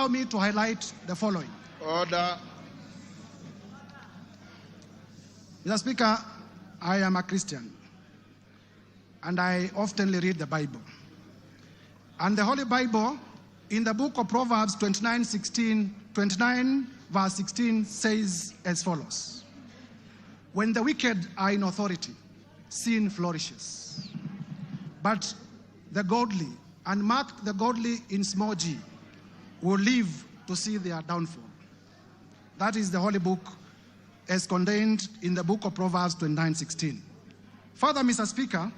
allow me to highlight the following. Order. Mr. Speaker, I am a Christian, and I often read the Bible. And the Holy Bible, in the book of Proverbs 29 verse 16, says as follows: when the wicked are in authority, sin flourishes. But the godly, and mark the godly in small g, will live to see their downfall. That is the Holy Book as contained in the book of Proverbs 29:16. Further, Mr. Speaker,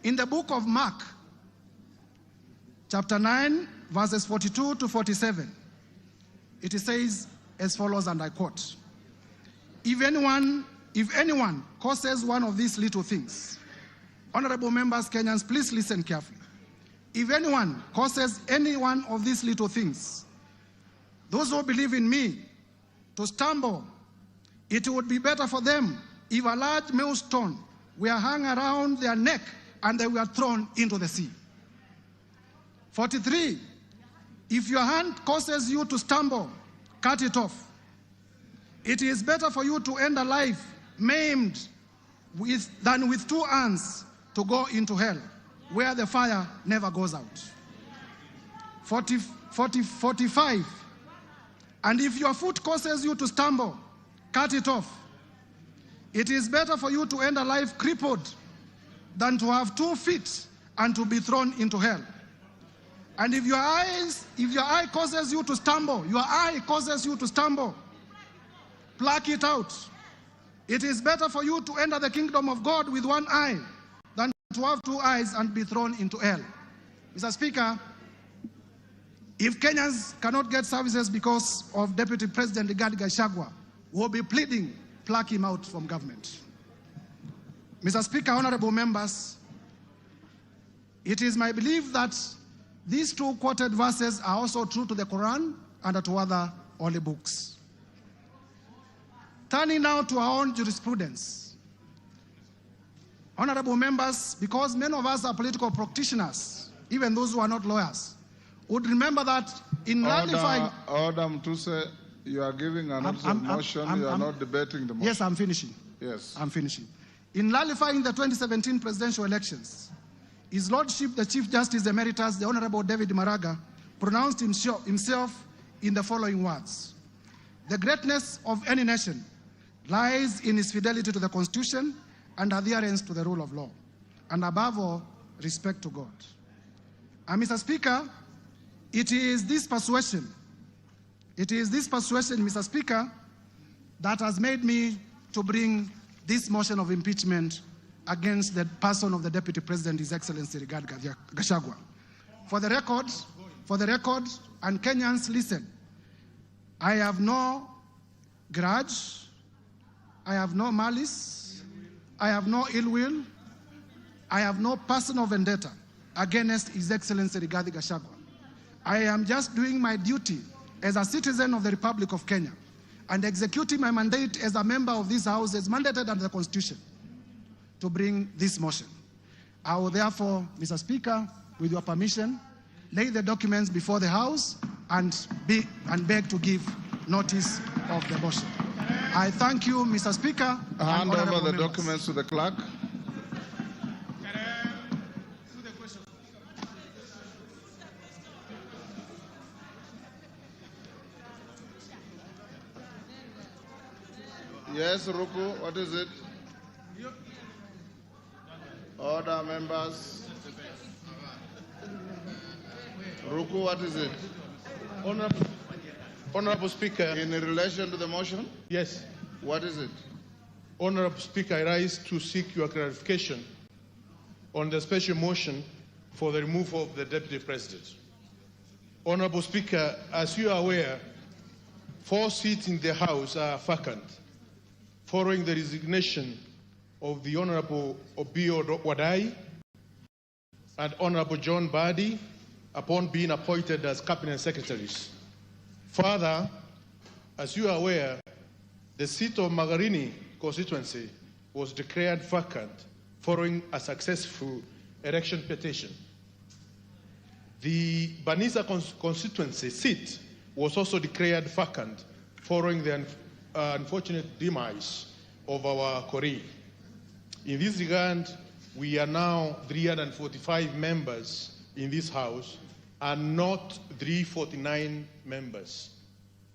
in the book of Mark, chapter 9, verses 42 to 47, it says as follows, and I quote: If anyone causes one of these little things, honorable members, Kenyans, please listen carefully. If anyone causes any one of these little things, those who believe in me, to stumble, it would be better for them if a large millstone were hung around their neck and they were thrown into the sea. 43, if your hand causes you to stumble, cut it off. It is better for you to end a life maimed than with two hands to go into hell, where the fire never goes out. 45, and if your foot causes you to stumble, cut it off. It is better for you to end a life crippled than to have 2 feet and to be thrown into hell. And if your eye causes you to stumble, pluck it out. It is better for you to enter the kingdom of God with 1 eye than to have 2 eyes and be thrown into hell. Mr. Speaker, if Kenyans cannot get services because of Deputy President Rigathi Gachagua, we'll be pleading, pluck him out from government. Mr. Speaker, honorable members, it is my belief that these 2 quoted verses are also true to the Quran and to other holy books. Turning now to our own jurisprudence. Honorable members, because many of us are political practitioners, even those who are not lawyers, would remember that in nullifying... Order, Mtuse, you are giving another motion, you are not debating the motion. Yes, I'm finishing. Yes. I'm finishing. In nullifying the 2017 presidential elections, His Lordship, the Chief Justice Emeritus, the Honorable David Maraga, pronounced himself in the following words: the greatness of any nation lies in its fidelity to the Constitution and adherence to the rule of law, and above all, respect to God. And Mr. Speaker, it is this persuasion, Mr. Speaker, that has made me to bring this motion of impeachment against the person of the Deputy President, His Excellency Rigathi Gachagua. For the record, and Kenyans, listen, I have no grudge, I have no malice, I have no ill will, I have no personal vendetta against His Excellency Rigathi Gachagua. I am just doing my duty as a citizen of the Republic of Kenya and executing my mandate as a member of this House as mandated under the Constitution to bring this motion. I will therefore, Mr. Speaker, with your permission, lay the documents before the House and beg to give notice of the motion. I thank you, Mr. Speaker. Hand over the documents to the clerk. Yes, Ruku, what is it? Order, members. Ruku, what is it? Honorable Speaker. In relation to the motion? Yes. What is it? Honorable Speaker, I rise to seek your clarification on the special motion for the removal of the Deputy President. Honorable Speaker, as you are aware, 4 seats in the House are vacant following the resignation of the Honorable Obio Wadai and Honorable John Badi upon being appointed as Cabinet Secretaries. Further, as you are aware, the seat of Magarini constituency was declared vacant following a successful election petition. The Banisa constituency seat was also declared vacant following the unfortunate demise of our colleague. In this regard, we are now 345 members in this House and not 349 members.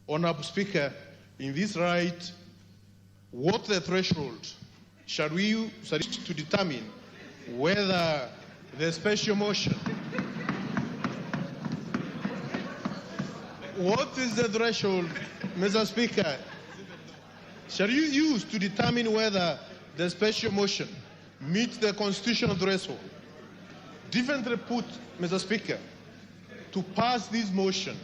Honorable Speaker, in this right, what the threshold shall we suggest to determine whether the special motion, what is the threshold, Mr. Speaker, shall you use to determine whether the special motion meets the constitutional threshold? Differently put, Mr. Speaker, to pass this motion,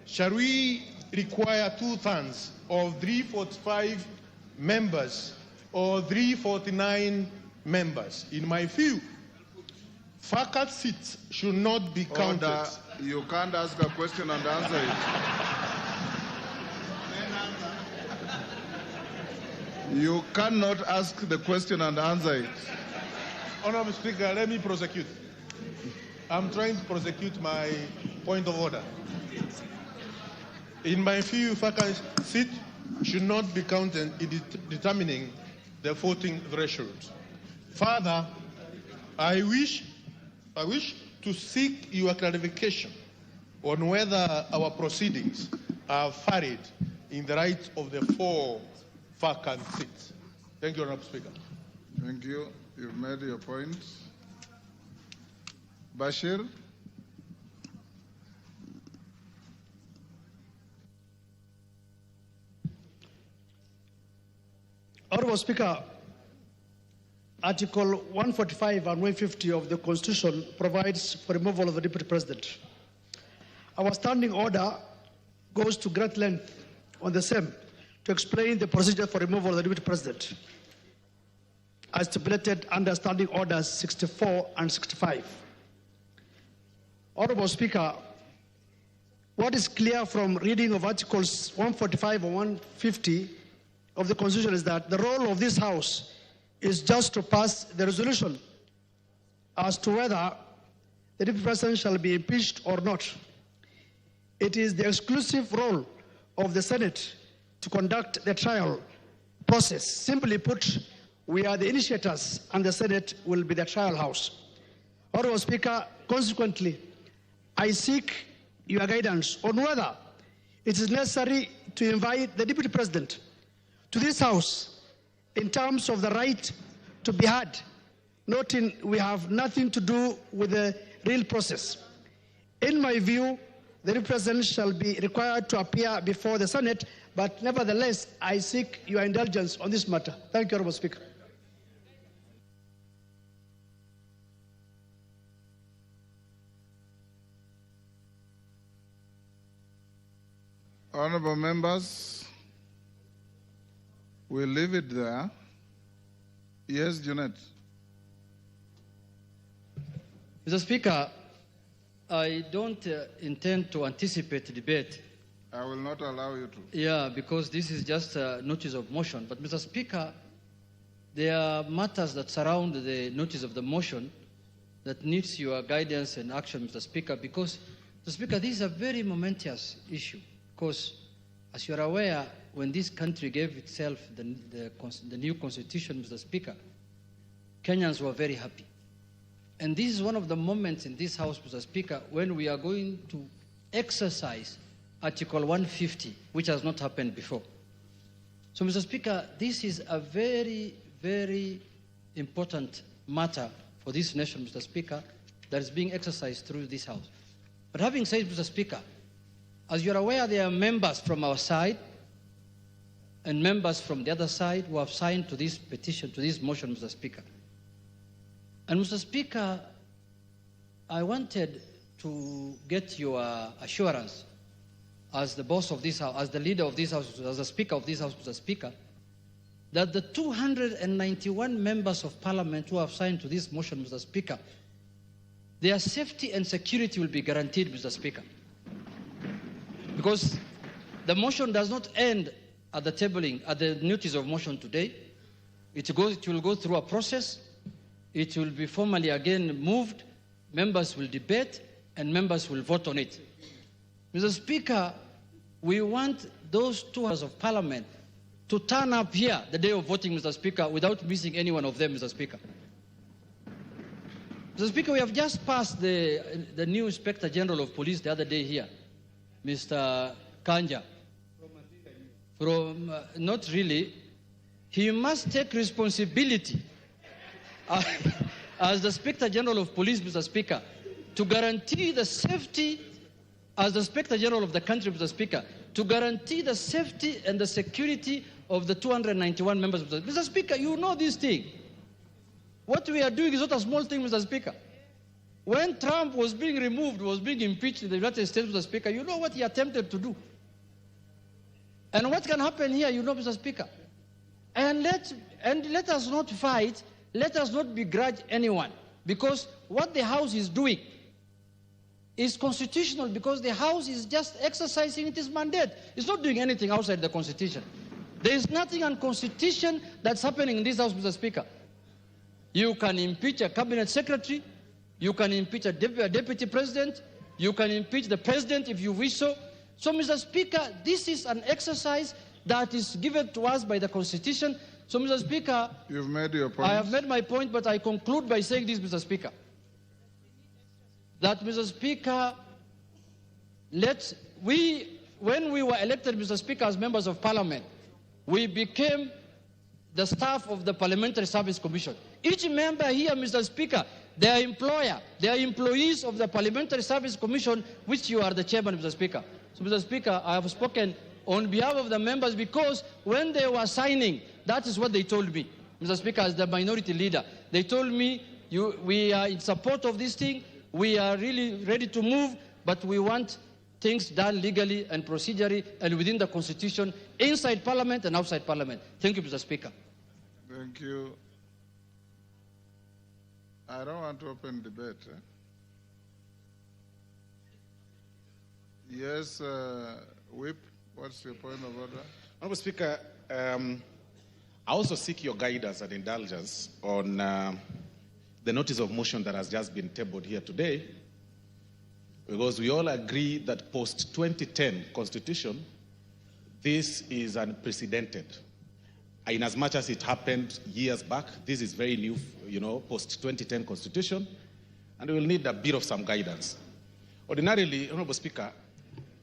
shall we require 2/3 of 345 members or 349 members? In my view, vacant seats should not be counted. Order. You can't ask a question and answer it. You cannot ask the question and answer it. Honorable Speaker, let me prosecute. I'm trying to prosecute my point of order. In my view, vacant seat should not be counted in determining the voting threshold. Further, I wish to seek your clarification on whether our proceedings are varied in the right of the 4 vacant seats. Thank you, Honorable Speaker. Thank you. You've made your point. Bashir. Honorable Speaker, Article 145 and 150 of the Constitution provides for removal of the Deputy President. Our standing order goes to great length on the same to explain the procedure for removal of the Deputy President, as stipulated under Standing Orders 64 and 65. Honorable Speaker, what is clear from reading of Articles 145 and 150 of the Constitution is that the role of this House is just to pass the resolution as to whether the Deputy President shall be impeached or not. It is the exclusive role of the Senate to conduct the trial process. Simply put, we are the initiators and the Senate will be the trial house. Honorable Speaker, consequently, I seek your guidance on whether it is necessary to invite the Deputy President to this House in terms of the right to be heard, noting we have nothing to do with the real process. In my view, the Deputy President shall be required to appear before the Senate, but nevertheless, I seek your indulgence on this matter. Thank you, Honorable Speaker. Honorable members, we'll leave it there. Yes, Janet. Mr. Speaker, I don't intend to anticipate debate. I will not allow you to. Yeah, because this is just a notice of motion. But, Mr. Speaker, there are matters that surround the notice of the motion that needs your guidance and action, Mr. Speaker, because, Mr. Speaker, this is a very momentous issue. Because, as you are aware, when this country gave itself the new constitution, Mr. Speaker, Kenyans were very happy. And this is one of the moments in this House, Mr. Speaker, when we are going to exercise Article 150, which has not happened before. So, Mr. Speaker, this is a very, very important matter for this nation, Mr. Speaker, that is being exercised through this House. But having said, Mr. Speaker, as you're aware, there are members from our side and members from the other side who have signed to this petition, to this motion, Mr. Speaker. And, Mr. Speaker, I wanted to get your assurance as the boss of this House, as the leader of this House, as the Speaker of this House, Mr. Speaker, that the 291 members of Parliament who have signed to this motion, Mr. Speaker, their safety and security will be guaranteed, Mr. Speaker. Because the motion does not end at the tabling, at the notice of motion today. It will go through a process. It will be formally again moved. Members will debate, and members will vote on it. Mr. Speaker, we want those 2 Houses of Parliament to turn up here the day of voting, Mr. Speaker, without missing any one of them, Mr. Speaker. Mr. Speaker, we have just passed the new Inspector General of Police the other day here, Mr. Kanja. Not really. He must take responsibility as the Inspector General of Police, Mr. Speaker, to guarantee the safety, as the Inspector General of the country, Mr. Speaker, to guarantee the safety and the security of the 291 members. Mr. Speaker, you know this thing. What we are doing is not a small thing, Mr. Speaker. When Trump was being removed, was being impeached in the United States, Mr. Speaker, you know what he attempted to do. And what can happen here, you know, Mr. Speaker. And let us not fight, let us not begrudge anyone, because what the House is doing is constitutional, because the House is just exercising its mandate. It's not doing anything outside the Constitution. There is nothing unconstitutional that's happening in this House, Mr. Speaker. You can impeach a cabinet secretary, you can impeach a deputy president, you can impeach the president if you wish so. So, Mr. Speaker, this is an exercise that is given to us by the Constitution. So, Mr. Speaker, you've made your point. I have made my point, but I conclude by saying this, Mr. Speaker, that, Mr. Speaker, when we were elected, Mr. Speaker, as members of Parliament, we became the staff of the Parliamentary Service Commission. Each member here, Mr. Speaker, their employer, they are employees of the Parliamentary Service Commission, which you are the chairman, Mr. Speaker. So, Mr. Speaker, I have spoken on behalf of the members because when they were signing, that is what they told me. Mr. Speaker, as the minority leader, they told me, we are in support of this thing, we are really ready to move, but we want things done legally and procedurally and within the Constitution, inside Parliament and outside Parliament. Thank you, Mr. Speaker. Thank you. I don't want to open debate. Yes, Whip, what's your point of order? Honourable Speaker, I also seek your guidance and indulgence on the notice of motion that has just been tabled here today, because we all agree that post-2010 Constitution, this is unprecedented. In as much as it happened years back, this is very new, post-2010 Constitution, and we will need a bit of some guidance. Ordinarily, Honourable Speaker,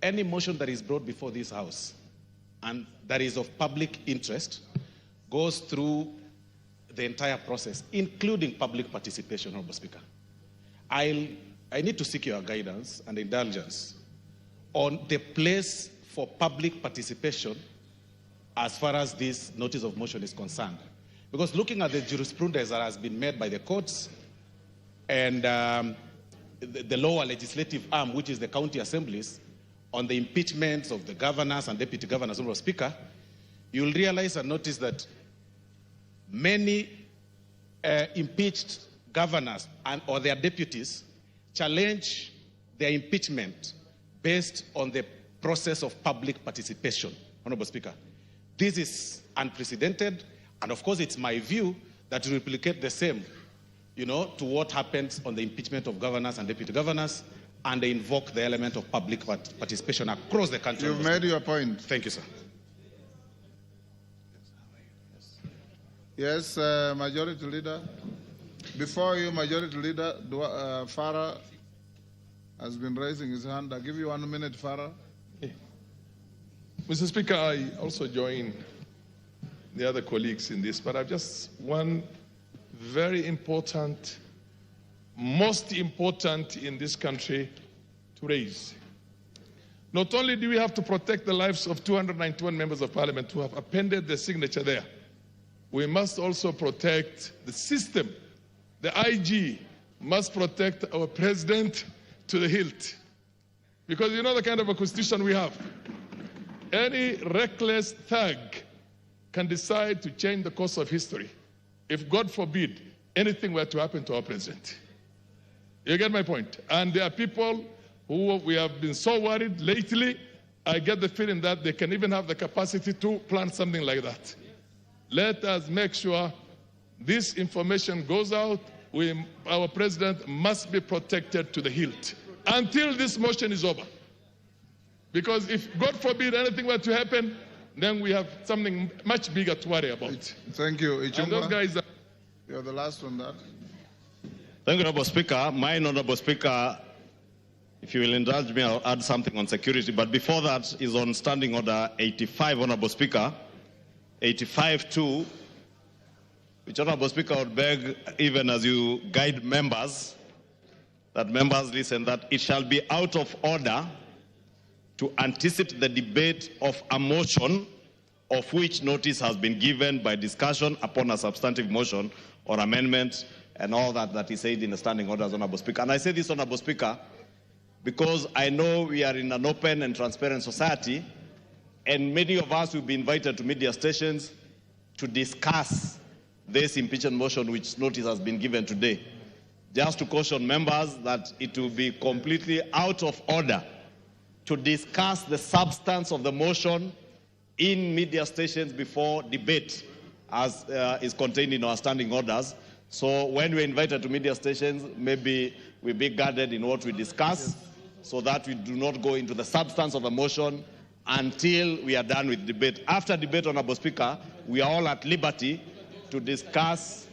any motion that is brought before this House and that is of public interest goes through the entire process, including public participation, Honourable Speaker. I need to seek your guidance and indulgence on the place for public participation as far as this notice of motion is concerned. Because looking at the jurisprudence that has been made by the courts and the lower legislative arm, which is the county assemblies, on the impeachments of the governors and deputy governors, Honourable Speaker, you'll realize and notice that many impeached governors or their deputies challenge their impeachment based on the process of public participation, Honourable Speaker. This is unprecedented, and of course it's my view that to replicate the same, to what happens on the impeachment of governors and deputy governors, and they invoke the element of public participation across the country. You've made your point. Thank you, sir. Yes, Majority Leader. Before you, Majority Leader, Farah has been raising his hand. I'll give you 1 minute, Farah. Mr. Speaker, I also join the other colleagues in this, but I've just one very important, most important in this country to raise. Not only do we have to protect the lives of 291 members of Parliament who have appended their signature there, we must also protect the system. The IG must protect our president to the hilt. Because you know the kind of a constitution we have. Any reckless thug can decide to change the course of history if, God forbid, anything were to happen to our president. You get my point? And there are people who we have been so worried lately, I get the feeling that they can even have the capacity to plan something like that. Let us make sure this information goes out. Our president must be protected to the hilt until this motion is over. Because if, God forbid, anything were to happen, then we have something much bigger to worry about. Thank you. And those guys are... You're the last on that. Thank you, Honorable Speaker. Mine, Honorable Speaker, if you will indulge me, I'll add something on security. But before that is on Standing Order 85, Honorable Speaker. 85-2, which, Honorable Speaker, would beg, even as you guide members, that members listen, that it shall be out of order to anticipate the debate of a motion of which notice has been given by discussion upon a substantive motion or amendment and all that is said in the standing orders, Honorable Speaker. And I say this, Honorable Speaker, because I know we are in an open and transparent society, and many of us will be invited to media stations to discuss this impeachment motion which notice has been given today. Just to caution members that it will be completely out of order to discuss the substance of the motion in media stations before debate, as is contained in our standing orders. So when we're invited to media stations, maybe we be guarded in what we discuss, so that we do not go into the substance of the motion until we are done with debate. After debate, Honorable Speaker, we are all at liberty to discuss,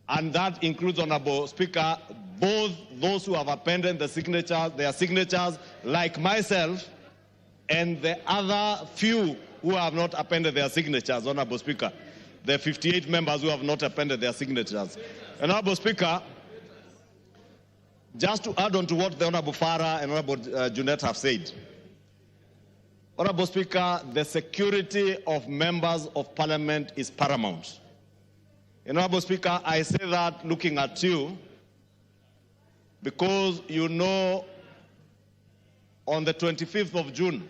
and that includes, Honorable Speaker, both those who have appended their signatures, like myself, and the other few who have not appended their signatures, Honorable Speaker. The 58 members who have not appended their signatures. Honorable Speaker, just to add on to what the Honorable Farah and Honorable Junet have said. Honorable Speaker, the security of members of Parliament is paramount. Honorable Speaker, I say that looking at you, because you know on the 25th of June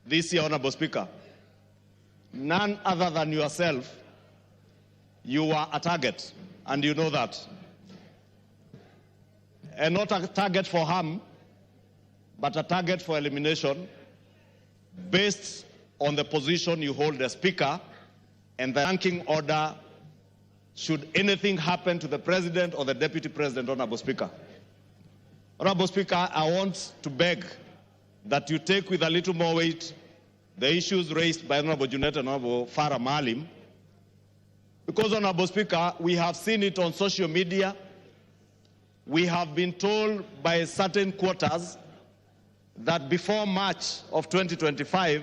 this year, Honorable Speaker, none other than yourself, you were a target, and you know that. And not a target for harm, but a target for elimination based on the position you hold as Speaker and the ranking order should anything happen to the President or the Deputy President, Honorable Speaker. Honorable Speaker, I want to beg that you take with a little more weight the issues raised by Honorable Junet and Honorable Farah Maalim, because, Honorable Speaker, we have seen it on social media. We have been told by certain quarters that before March of 2025,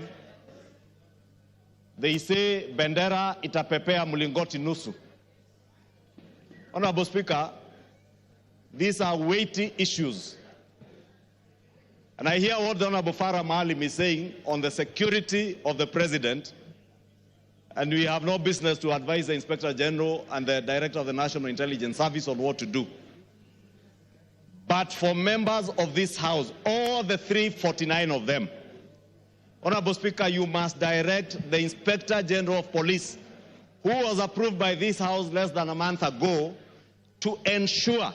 they say bendera itapepea mlingoti nusu. Honorable Speaker, these are weighty issues. And I hear what the Honorable Farah Maalim is saying on the security of the President, and we have no business to advise the Inspector General and the Director of the National Intelligence Service on what to do. But for members of this House, all the 349 of them, Honorable Speaker, you must direct the Inspector General of Police, who was approved by this House less than a month ago, to ensure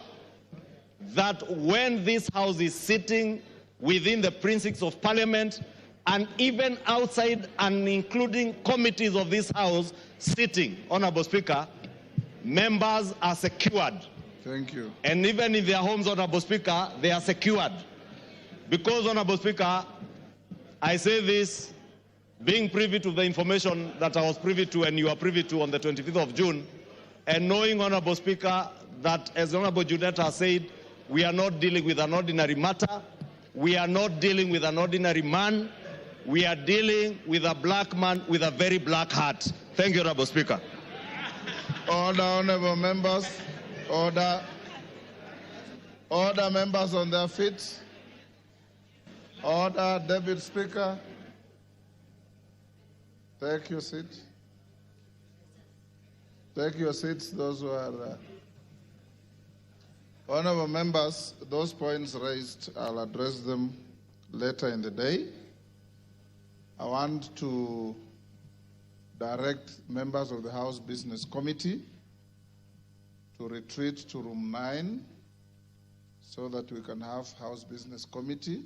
that when this House is sitting within the precincts of Parliament and even outside and including committees of this House sitting, Honorable Speaker, members are secured. Thank you. And even in their homes, Honorable Speaker, they are secured. Because, Honorable Speaker, I say this being privy to the information that I was privy to and you are privy to on the 25th of June, and knowing, Honorable Speaker, that as Honorable Junet has said, we are not dealing with an ordinary matter. We are not dealing with an ordinary man. We are dealing with a black man with a very black heart. Thank you, Honorable Speaker. Order, honorable members. Order. Order, members on their feet. Order, Deputy Speaker. Take your seat. Take your seats, those who are... Honorable members, those points raised, I'll address them later in the day. I want to direct members of the House Business Committee to retreat to room 9 so that we can have House Business Committee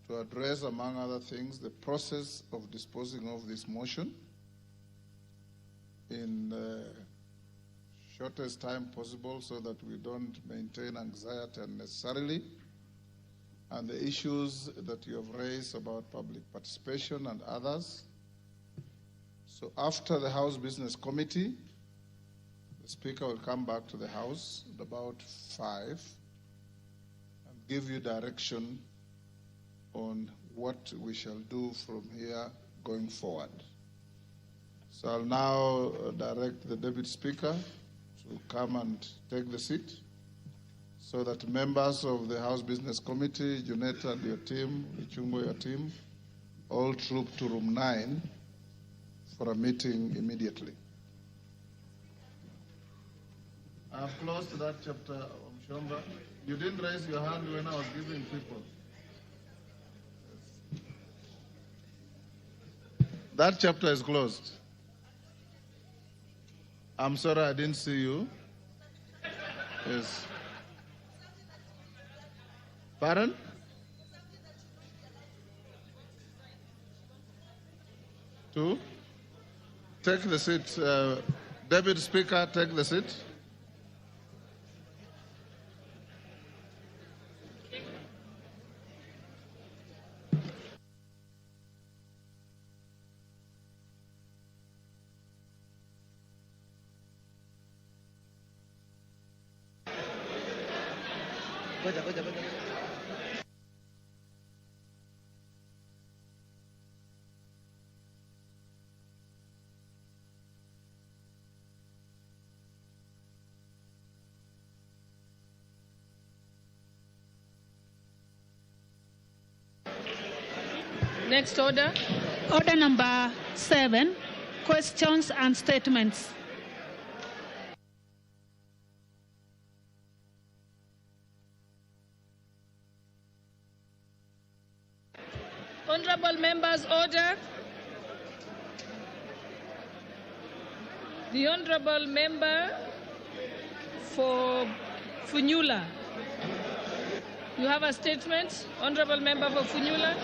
to address, among other things, the process of disposing of this motion in the shortest time possible so that we don't maintain anxiety unnecessarily. and the issues that you have raised about public participation and others. So after the House Business Committee, the Speaker will come back to the House at about 5 and give you direction on what we shall do from here going forward. So I'll now direct the Deputy Speaker to come and take the seat so that members of the House Business Committee, Juneta and your team, Ichungwa, your team, all troop to room 9 for a meeting immediately. I've closed that chapter, Mshomba. You didn't raise your hand when I was giving people. That chapter is closed. I'm sorry I didn't see you. Yes. Pardon? Two? Take the seat. Deputy Speaker, take the seat. Next order. Order number 7, questions and statements. Honorable members, order. The Honorable Member for Funyula. You have a statement, Honorable Member for Funyula.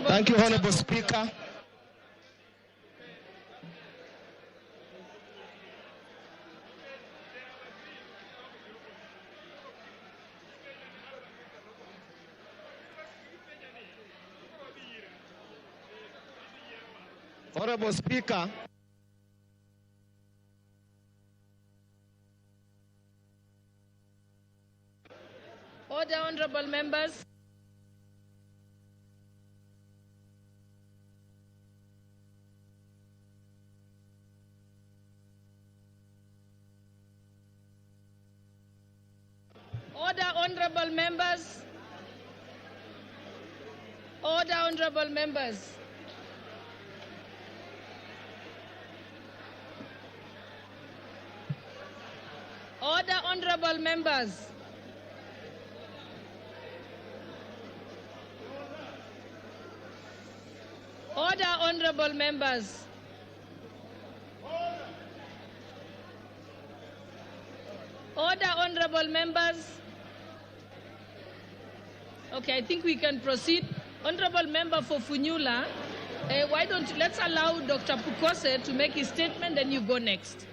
Thank you, Honorable Speaker. Honorable Speaker, order, honorable members. Order, honorable members. Order, honorable members. Order, honorable members. Order, honorable members. Order, honorable members. Okay, I think we can proceed. Honorable member for Funyula, let's allow Dr. Pukose to make his statement, then you go next.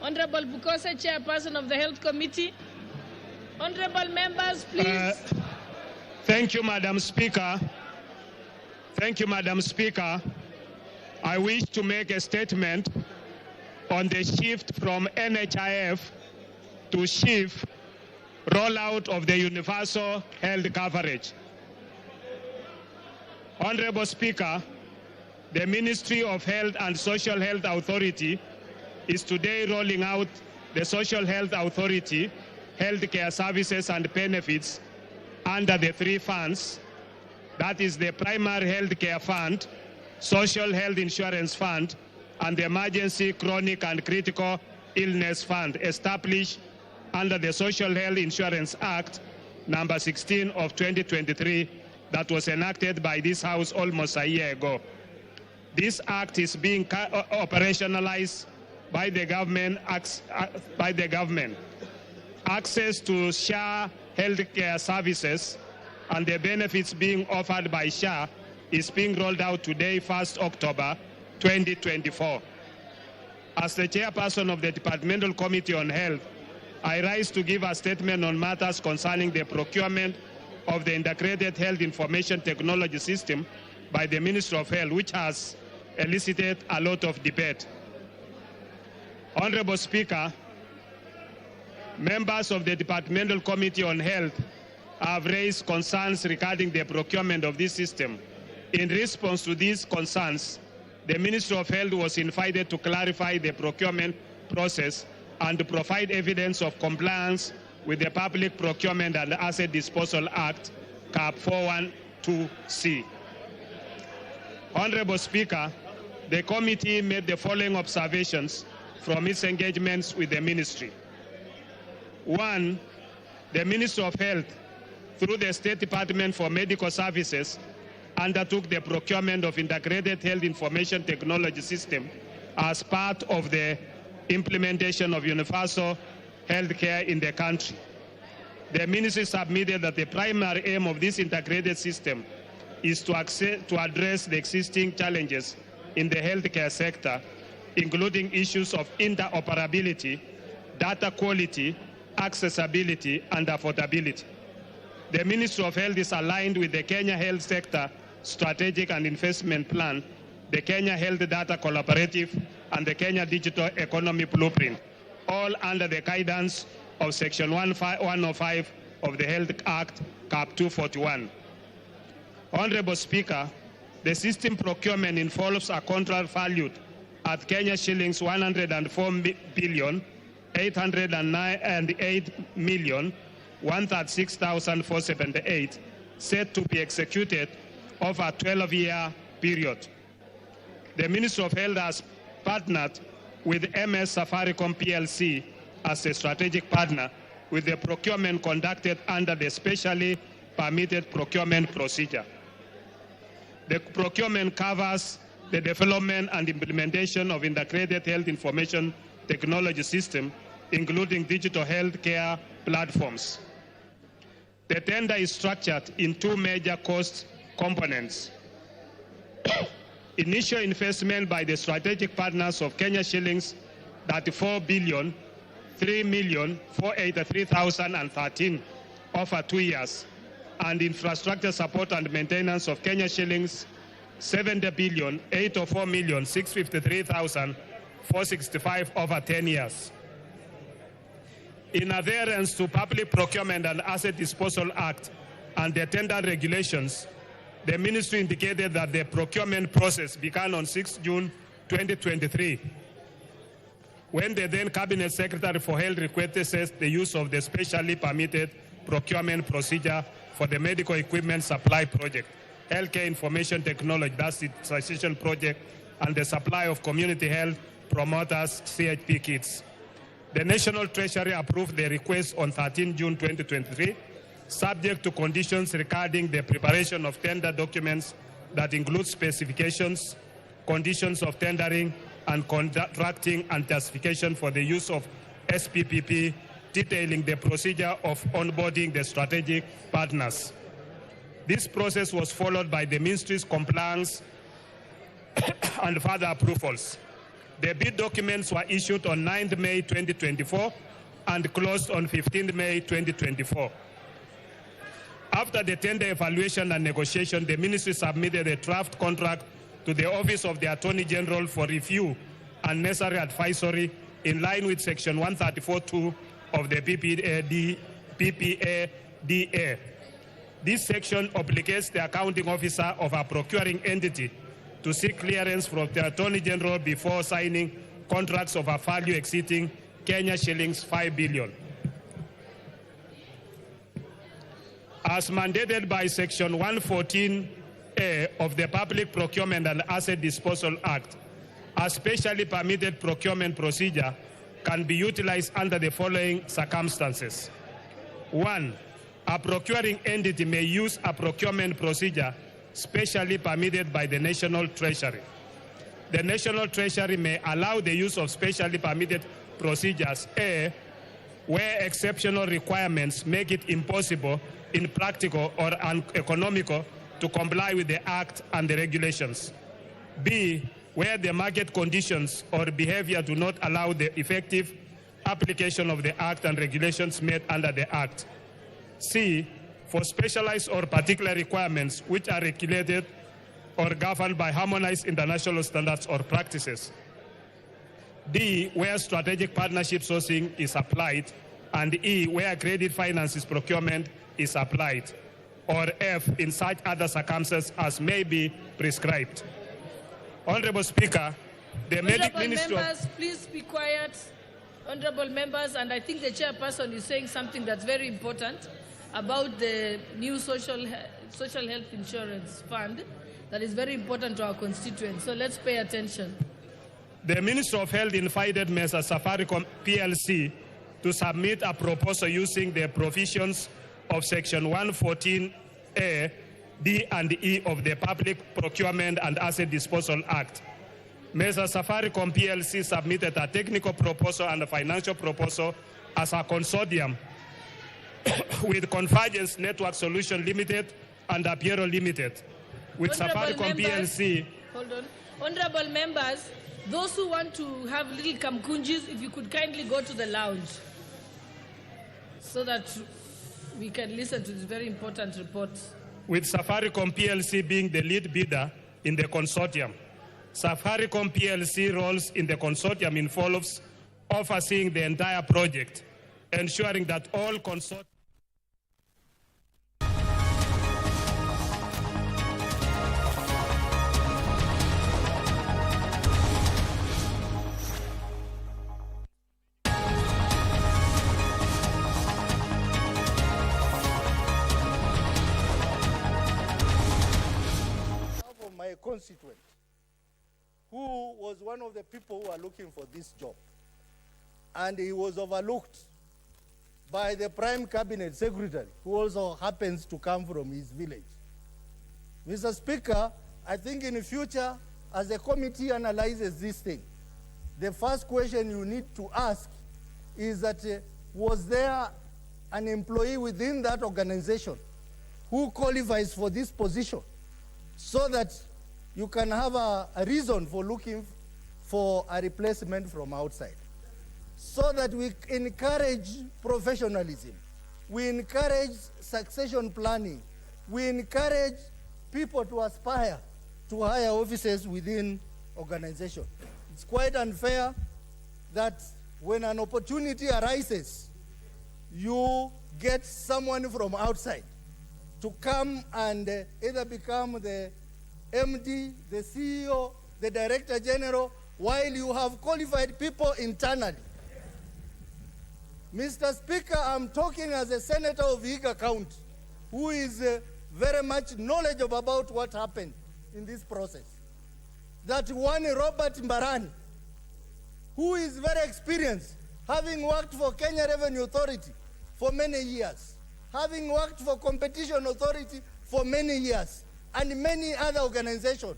Honorable Pukose, Chairperson of the Health Committee. Honorable members, please. Thank you, Madam Speaker. Thank you, Madam Speaker. I wish to make a statement on the shift from NHIF to SHIF rollout of the universal health coverage. Honorable Speaker, the Ministry of Health and Social Health Authority is today rolling out the Social Health Authority healthcare services and benefits under the 3 funds. That is the Primary Health Care Fund, Social Health Insurance Fund, and the Emergency Chronic and Critical Illness Fund established under the Social Health Insurance Act number 16 of 2023 that was enacted by this House almost a year ago. This act is being operationalized by the government. Access to SHA healthcare services and the benefits being offered by SHA is being rolled out today, 1st October 2024. As the chairperson of the Departmental Committee on Health, I rise to give a statement on matters concerning the procurement of the Integrated Health Information Technology System by the Ministry of Health, which has elicited a lot of debate. Honorable Speaker, members of the Departmental Committee on Health have raised concerns regarding the procurement of this system. In response to these concerns, the Ministry of Health was invited to clarify the procurement process and to provide evidence of compliance with the Public Procurement and Asset Disposal Act, CAP 412C. Honorable Speaker, the committee made the following observations from its engagements with the ministry. 1, the Ministry of Health, through the State Department for Medical Services, undertook the procurement of Integrated Health Information Technology System as part of the implementation of universal health care in the country. The ministry submitted that the primary aim of this integrated system is to address the existing challenges in the healthcare sector, including issues of interoperability, data quality, accessibility, and affordability. The Ministry of Health is aligned with the Kenya Health Sector Strategic and Investment Plan, the Kenya Health Data Collaborative, and the Kenya Digital Economy Blueprint, all under the guidance of Section 105 of the Health Act, CAP 241. Honorable Speaker, the system procurement involves a contract valued at Kenya shillings 104,808,136,478, set to be executed over a 12-year period. The Ministry of Health has partnered with MS Safaricom PLC as a strategic partner with the procurement conducted under the specially permitted procurement procedure. The procurement covers the development and implementation of integrated health information technology system, including digital healthcare platforms. The tender is structured in 2 major cost components. Initial investment by the strategic partners of Kenya shillings 34,003,483,013 over 2 years, and infrastructure support and maintenance of Kenya shillings 70,804,653,465 over 10 years. In adherence to Public Procurement and Asset Disposal Act and the tender regulations, the ministry indicated that the procurement process began on 6 June 2023, when the then Cabinet Secretary for Health requested the use of the specially permitted procurement procedure for the medical equipment supply project, healthcare information technology, that's the transition project, and the supply of community health promoters, CHP kits. The National Treasury approved the request on 13 June 2023, subject to conditions regarding the preparation of tender documents that include specifications, conditions of tendering, and contracting and justification for the use of SPPP, detailing the procedure of onboarding the strategic partners. This process was followed by the ministry's compliance and further approvals. The bid documents were issued on 9th May 2024 and closed on 15th May 2024. After the tender evaluation and negotiation, the ministry submitted a draft contract to the Office of the Attorney General for review and necessary advisory in line with Section 134(2) of the PPADA. This section obligates the accounting officer of a procuring entity to seek clearance from the Attorney General before signing contracts of a value exceeding Kenya shillings 5 billion. As mandated by Section 114A of the Public Procurement and Asset Disposal Act, a specially permitted procurement procedure can be utilized under the following circumstances. 1, a procuring entity may use a procurement procedure specially permitted by the National Treasury. The National Treasury may allow the use of specially permitted procedures, A, where exceptional requirements make it impossible, impractical, or uneconomical to comply with the Act and the regulations. B, where the market conditions or behavior do not allow the effective application of the Act and regulations made under the Act. C, for specialized or particular requirements which are regulated or governed by harmonized international standards or practices. D, where strategic partnership sourcing is applied, and E, where credit finances procurement is applied, or F, in such other circumstances as may be prescribed. Honorable Speaker, the Honorable Ministry members, please be quiet. Honorable members, and I think the chairperson is saying something that's very important about the new social health insurance fund that is very important to our constituents. So let's pay attention. The Minister of Health invited Mesa Safaricom PLC to submit a proposal using the provisions of Section 114A, D and E of the Public Procurement and Asset Disposal Act. Mesa Safaricom PLC submitted a technical proposal and a financial proposal as a consortium with Convergence Network Solution Limited and Apiero Limited. With Safaricom PLC. Hold on. Honorable members, those who want to have little kamkunjis, if you could kindly go to the lounge so that we can listen to this very important report. With Safaricom PLC being the lead bidder in the consortium. Safaricom PLC roles in the consortium involves overseeing the entire project, ensuring that all consortium my constituent, who was one of the people who are looking for this job. And he was overlooked by the Prime Cabinet Secretary, who also happens to come from his village. Mr. Speaker, I think in the future, as the committee analyzes this thing, the first question you need to ask is that was there an employee within that organization who qualifies for this position, so that you can have a reason for looking for a replacement from outside. So that we encourage professionalism, we encourage succession planning, we encourage people to aspire to higher offices within organization. It's quite unfair that when an opportunity arises, you get someone from outside to come and either become the MD, the CEO, the Director General, while you have qualified people internally. Mr. Speaker, I'm talking as a senator of Vihiga County, who is very much knowledgeable about what happened in this process. That one Robert Mbarani, who is very experienced, having worked for Kenya Revenue Authority for many years, having worked for Competition Authority for many years, and many other organizations,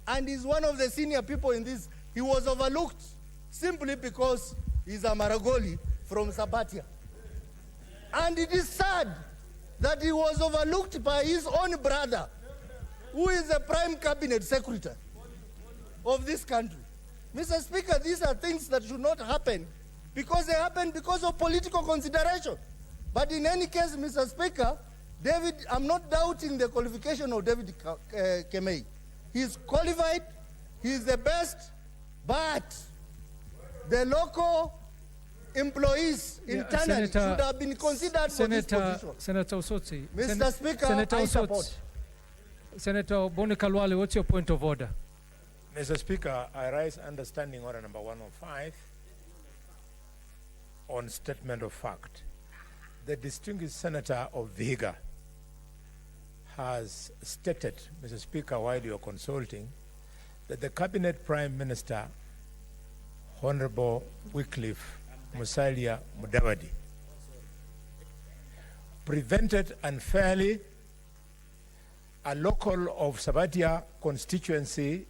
and is one of the senior people in this. He was overlooked simply because he's a Maragoli from Sabatia. And it is sad that he was overlooked by his own brother, who is the Prime Cabinet Secretary of this country. Mr. Speaker, these are things that should not happen because they happen because of political consideration. But in any case, Mr. Speaker, David, I'm not doubting the qualification of David Kemei. He's qualified, he's the best, but the local employees internally should have been considered for this position. Senator Osotsi. Mr. Speaker, Senator I support. Senator Boni Kalwale, what's your point of order? Mr. Speaker, I rise understanding order number 105 on statement of fact. The distinguished senator of Vihiga has stated, Mr. Speaker, while you are consulting, that the Cabinet Prime Minister, Honorable Wycliffe Musalia Mudavadi, prevented unfairly a local of Sabatia constituency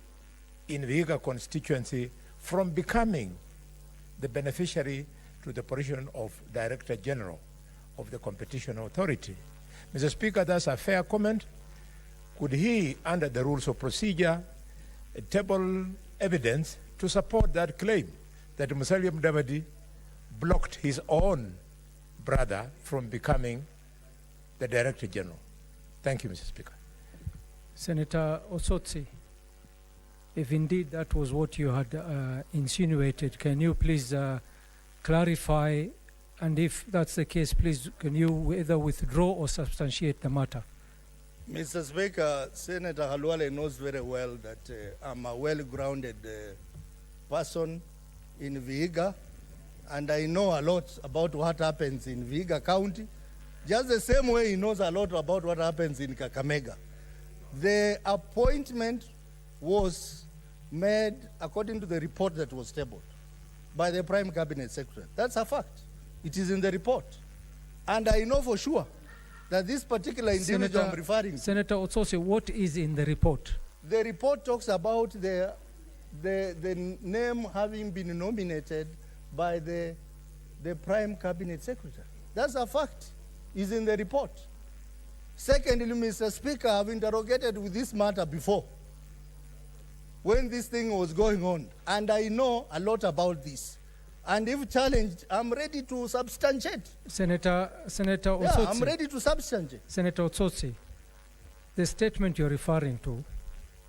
in Vihiga constituency from becoming the beneficiary to the position of Director General of the Competition Authority. Mr. Speaker, that's a fair comment. Could he, under the rules of procedure, table evidence to support that claim that Musalia Mudavadi blocked his own brother from becoming the Director General. Thank you, Mr. Speaker. Senator Osotsi, if indeed that was what you had insinuated, can you please clarify? And if that's the case, please, can you either withdraw or substantiate the matter? Mr. Speaker, Senator Halwale knows very well that I'm a well-grounded person in Vihiga, and I know a lot about what happens in Vihiga County, just the same way he knows a lot about what happens in Kakamega. The appointment was made according to the report that was tabled by the Prime Cabinet Secretary. That's a fact. It is in the report. And I know for sure that this particular individual I'm referring to. Senator Otsose, what is in the report? The report talks about the name having been nominated by the Prime Cabinet Secretary. That's a fact. It's in the report. Secondly, Mr. Speaker, I've interrogated with this matter before when this thing was going on, and I know a lot about this. And if challenged, I'm ready to substantiate. Senator Otsotsi. Yeah, I'm ready to substantiate. Senator Otsotsi, the statement you're referring to,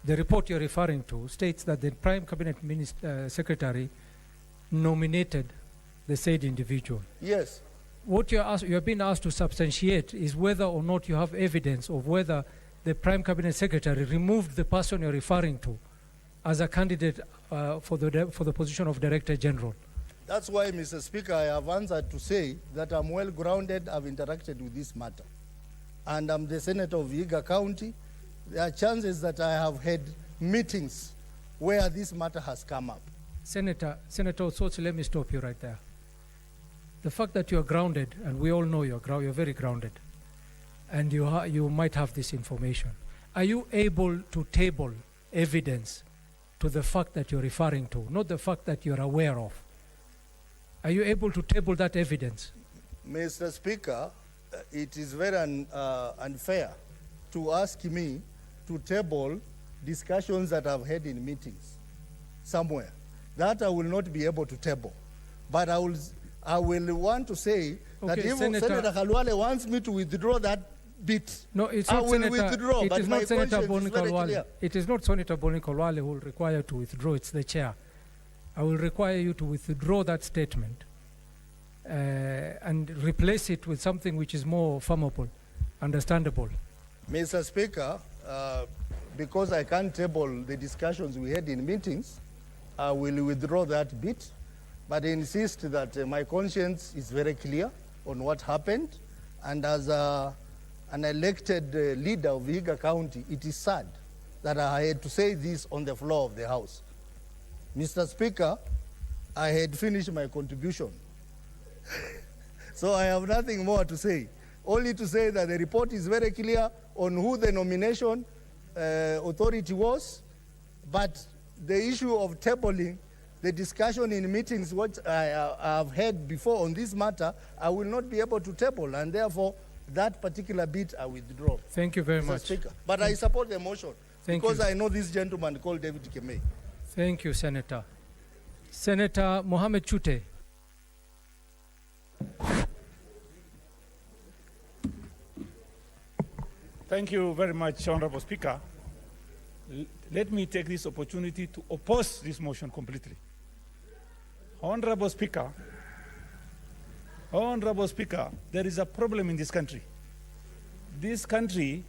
the report you're referring to, states that the Prime Cabinet Secretary nominated the said individual. Yes. What you're being asked to substantiate is whether or not you have evidence of whether the Prime Cabinet Secretary removed the person you're referring to as a candidate for the position of Director General. That's why, Mr. Speaker, I have answered to say that I'm well grounded, I've interacted with this matter. And I'm the Senator of Vihiga County. There are chances that I have had meetings where this matter has come up. Senator Otsotsi, let me stop you right there. The fact that you're grounded, and we all know you're very grounded, and you might have this information. Are you able to table evidence to the fact that you're referring to, not the fact that you're aware of? Are you able to table that evidence? Mr. Speaker, it is very unfair to ask me to table discussions that I've had in meetings somewhere. That I will not be able to table. But I will want to say that if Senator Khalwale wants me to withdraw that bit, no, it's I not will Senator, withdraw. It but is my not Senator conscience Boni is very Khalwale. clear. It is not Senator Boni Khalwale who will require to withdraw, it's the chair. I will require you to withdraw that statement and replace it with something which is more firmable, understandable. Mr. Speaker, because I can't table the discussions we had in meetings, I will withdraw that bit, but I insist that my conscience is very clear on what happened, and as an elected leader of Vihiga County, it is sad that I had to say this on the floor of the House. Mr. Speaker, I had finished my contribution. So I have nothing more to say. Only to say that the report is very clear on who the nomination authority was, but the issue of tabling the discussion in meetings, what I have had before on this matter, I will not be able to table, and therefore that particular bit I withdraw. Thank you very Mr. much. Speaker. But I support the motion because I know this gentleman called David Kemei. Thank you, Senator. Senator Mohamed Chute. Thank you very much, Honorable Speaker. Let me take this opportunity to oppose this motion completely. Honorable Speaker, there is a problem in this country. This country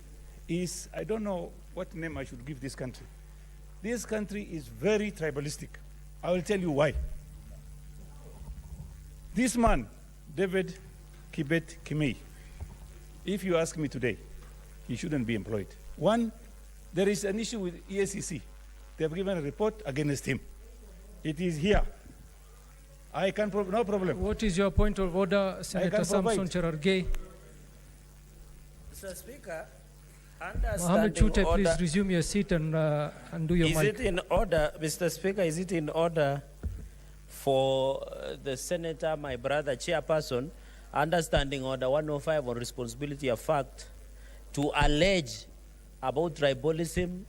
is, I don't know what name I should give this country. This country is very tribalistic. I will tell you why. This man, David Kibet Kimei, if you ask me today, he shouldn't be employed. One, there is an issue with EACC. They have given a report against him. It is here. I can no problem. What is your point of order, Senator Samson Cherargei? Mr. Speaker, Mohamed Chute, please resume your seat and do your mic. Is it in order, Mr. Speaker, is it in order for the Senator, my brother, chairperson, understanding order 105 on responsibility of fact, to allege about tribalism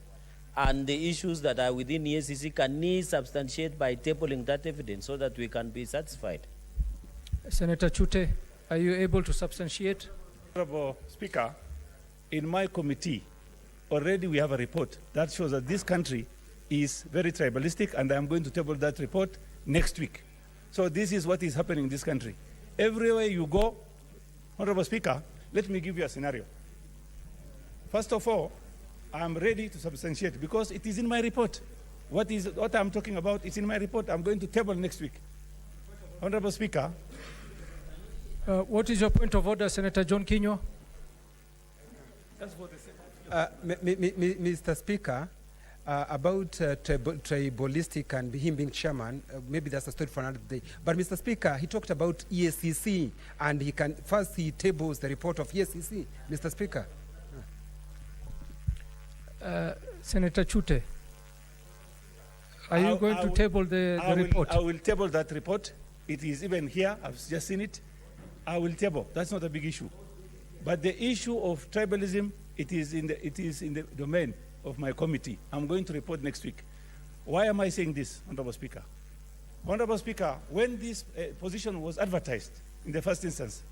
and the issues that are within EACC, can he substantiate by tabling that evidence so that we can be satisfied? Senator Chute, are you able to substantiate? Honorable Speaker, in my committee, already we have a report that shows that this country is very tribalistic, and I'm going to table that report next week. So this is what is happening in this country. Everywhere you go, Honorable Speaker, let me give you a scenario. First of all, I'm ready to substantiate because it is in my report. What I'm talking about is in my report. I'm going to table next week. Honorable Speaker. What is your point of order, Senator John Kinyo? Mr. Speaker, about tribalistic and him being chairman, maybe that's a story for another day. But Mr. Speaker, he talked about EACC, and he tables the report of EACC. Mr. Speaker. Senator Chute, are you going to table the report? I will table that report. It is even here. I've just seen it. I will table. That's not a big issue. But the issue of tribalism, it is in the domain of my committee. I'm going to report next week. Why am I saying this, Honorable Speaker? Honorable Speaker, when this position was advertised in the first instance,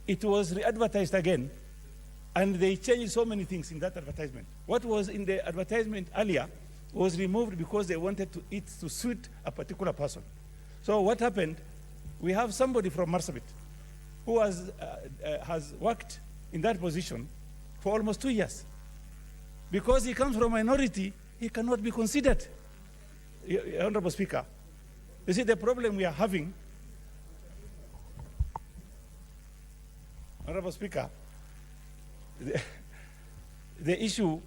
it was re-advertised again, and they changed so many things in that advertisement. What was in the advertisement earlier was removed because they wanted it to suit a particular person. So what happened, we have somebody from Marsabit who has worked in that position for almost 2 years. Because he comes from a minority, he cannot be considered. Honorable Speaker, you see the problem we are having, Honorable Speaker, the issue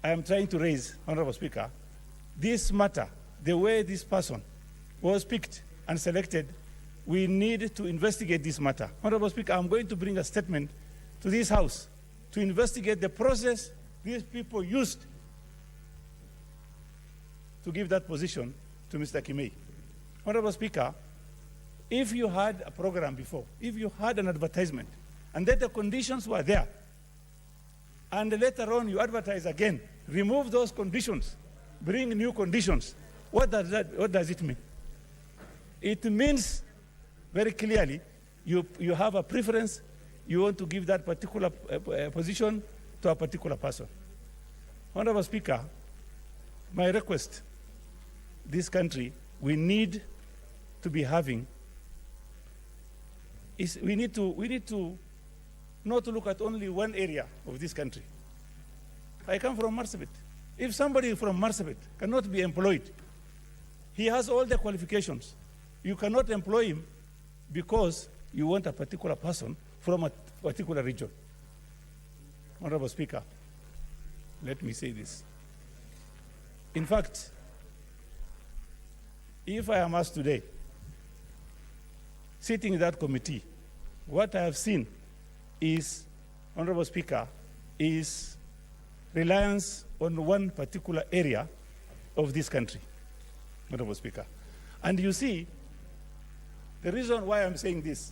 I am trying to raise, Honorable Speaker, this matter, the way this person was picked and selected, we need to investigate this matter. Honorable Speaker, I'm going to bring a statement to this House to investigate the process these people used to give that position to Mr. Kimei. Honorable Speaker, if you had a program before, if you had an advertisement, and that the conditions were there, and later on you advertise again, remove those conditions, bring new conditions, what does it mean? It means very clearly you have a preference, you want to give that particular position to a particular person. Honorable Speaker, my request, this country, we need to be having, we need to not to look at only one area of this country. I come from Marsabit. If somebody from Marsabit cannot be employed, he has all the qualifications. You cannot employ him because you want a particular person from a particular region. Honorable Speaker, let me say this. In fact, if I am asked today, sitting in that committee, what I have seen is, Honorable Speaker, is reliance on one particular area of this country, Honorable Speaker. And you see, the reason why I'm saying this,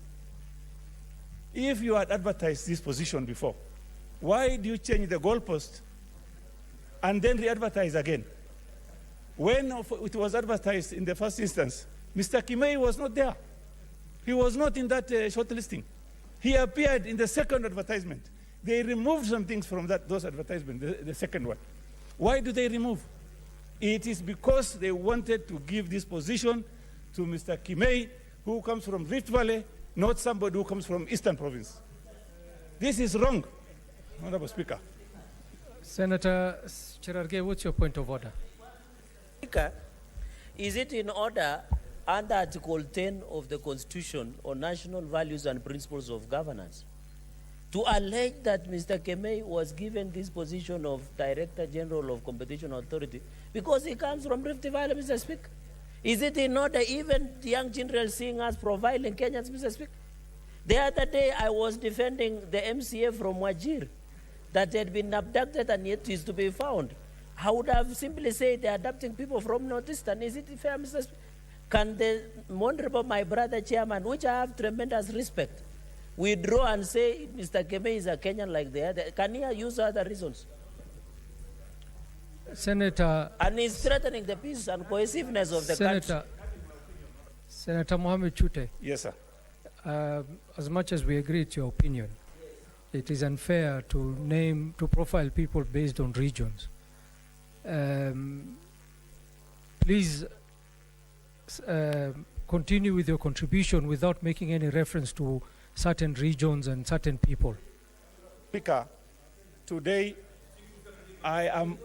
if you had advertised this position before, why do you change the goalpost and then re-advertise again? When it was advertised in the first instance, Mr. Kimei was not there. He was not in that shortlisting. He appeared in the second advertisement. They removed some things from those advertisements, the second one. Why do they remove? It is because they wanted to give this position to Mr. Kimei, who comes from Rift Valley, not somebody who comes from Eastern Province. This is wrong, Honorable Speaker. Senator Cherargei, what's your point of order? Speaker, is it in order under Article 10 of the Constitution on National Values and Principles of Governance to allege that Mr. Kimei was given this position of Director General of Competition Authority because he comes from Rift Valley, Mr. Speaker? Is it in order even the young children seeing us profiling Kenyans, Mr. Speaker? The other day I was defending the MCA from Wajir that had been abducted and yet is to be found. I would have simply said they're adopting people from Northeastern. Is it fair, Mr. Speaker? Can the Honorable, my brother chairman, which I have tremendous respect, withdraw and say Mr. Kimei is a Kenyan like the other? Can he use other reasons? Senator... And he's threatening the peace and cohesiveness of the country. Senator Mohammed Chute. Yes, sir. as much as we agree with your opinion, it is unfair to profile people based on regions. Please continue with your contribution without making any reference to certain regions and certain people. Speaker, today I am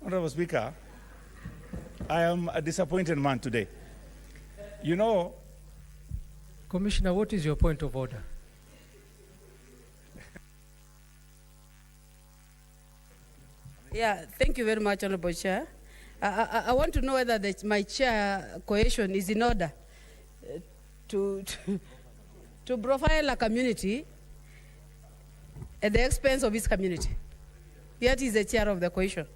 Honorable Speaker, I am a disappointed man today. You know, Commissioner, what is your point of order? Yeah, thank you very much, Honorable Chair. I want to know whether my chair cohesion is in order to profile a community at the expense of its community. Yet is the chair of the cohesion.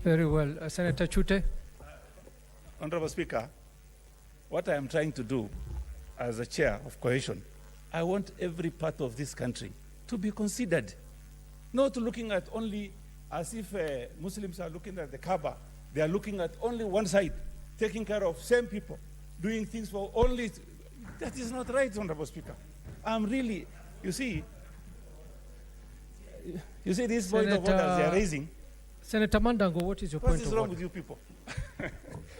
Very well. Senator Chute. Honorable Speaker, what I am trying to do as a chair of cohesion, I want every part of this country to be considered, not looking at only as if Muslims are looking at the Kaaba. They are looking at only one side, taking care of same people, doing things for only. That is not right, Honorable Speaker. I'm really, you see this point of order they are raising. Senator Mandango, what is your point of order? What is wrong with you people?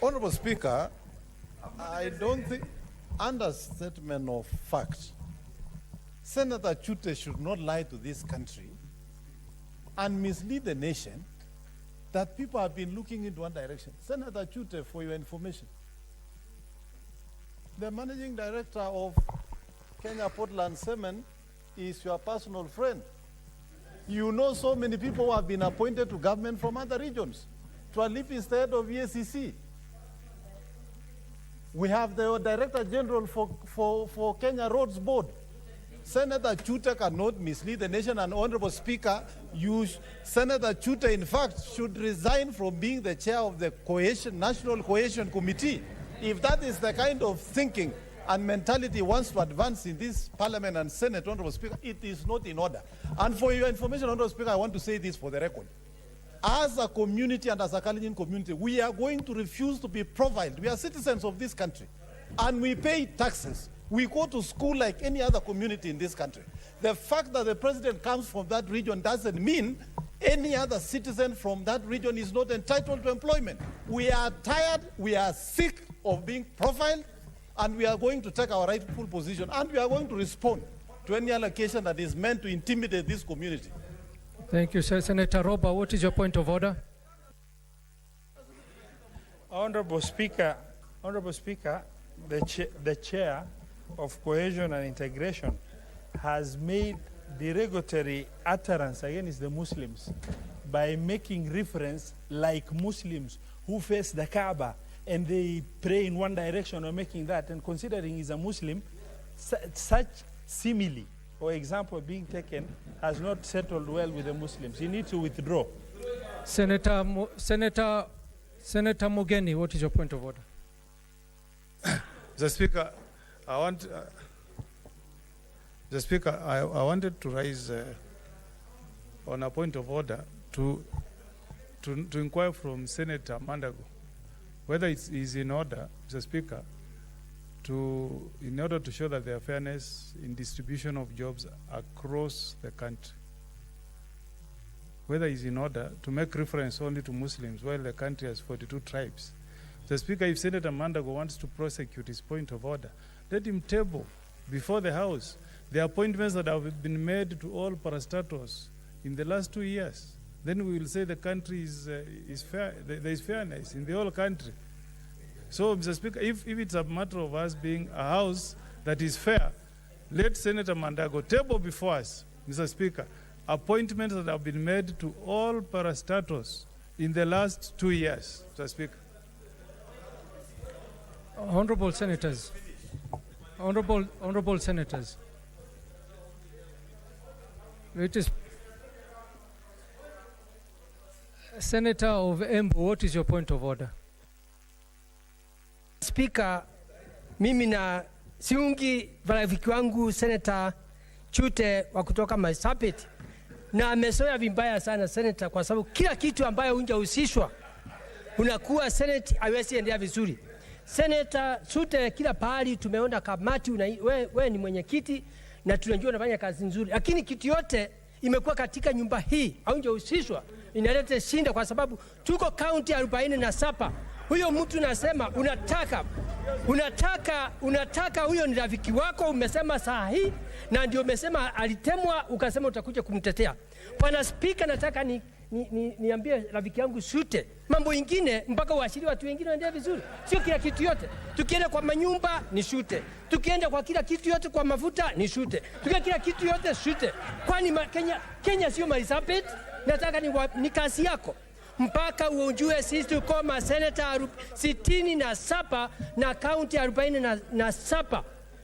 Honorable Speaker, I don't think, understatement of fact, Senator Chute should not lie to this country and mislead the nation that people have been looking into one direction. Senator Chute, for your information, the managing director of Kenya Portland Cement is your personal friend. You know so many people who have been appointed to government from other regions. Twalip is the head of EACC. We have the Director General for Kenya Roads Board. Senator Chute cannot mislead the nation, and Honorable Speaker, Senator Chute, in fact, should resign from being the chair of the National Cohesion Committee. If that is the kind of thinking and mentality wants to advance in this Parliament and Senate, Honorable Speaker, it is not in order. And for your information, Honorable Speaker, I want to say this for the record. As a community and as a Kalenjin community, we are going to refuse to be profiled. We are citizens of this country, and we pay taxes. We go to school like any other community in this country. The fact that the president comes from that region doesn't mean any other citizen from that region is not entitled to employment. We are tired, we are sick of being profiled, and we are going to take our rightful position, and we are going to respond to any allocation that is meant to intimidate this community. Thank you, sir. Senator Roba, what is your point of order? Honorable Speaker, the chair of Cohesion and Integration has made derogatory utterance against the Muslims by making reference like Muslims who face the Kaaba and they pray in one direction, or making that, and considering he's a Muslim, such simile or example being taken has not settled well with the Muslims. You need to withdraw. Senator Mugeni, what is your point of order? The Speaker, I wanted to raise on a point of order to inquire from Senator Mandago whether it is in order, Mr. Speaker, in order to show that there are fairness in distribution of jobs across the country, whether it's in order to make reference only to Muslims while the country has 42 tribes. The Speaker, if Senator Mandago wants to prosecute his point of order, let him table before the House the appointments that have been made to all parastatals in the last 2 years. Then we will say the country is fair, there is fairness in the whole country. So, Mr. Speaker, if it's a matter of us being a house that is fair, let Senator Mandago table before us, Mr. Speaker, appointments that have been made to all parastatals in the last 2 years, Mr. Speaker. Honorable Senators, honorable Senators, it is Senator of Embu, what is your point of order? Speaker, mimi na siungi marafiki wangu Senator Chute wa kutoka Marsabit na amesoea vibaya sana Senator, kwa sababu kila kitu ambayo hujahusishwa unakuwa Senate haiwezi endelea vizuri. Senator Sute, kila pahali tumeona kamati, wewe ni mwenyekiti na tunajua unafanya kazi nzuri, lakini kitu yote imekuwa katika nyumba hii hujahusishwa, inaleta shinda kwa sababu tuko kaunti 47. Huyo mtu nasema unataka huyo ni rafiki wako, umesema saa hii na ndio umesema alitemwa, ukasema utakuja kumtetea. Bwana Spika, nataka niambie rafiki yangu Sute, mambo ingine mpaka uashiri watu wengine waendelee vizuri, sio kila kitu yote. Tukienda kwa manyumba ni Sute, tukienda kwa kila kitu yote, kwa mafuta ni Sute, tukienda kila kitu yote Sute. Kwani Kenya sio Marsabit? Nataka ni kazi yako mpaka uonjue sisi tuko maseneta 67 na kaunti 47.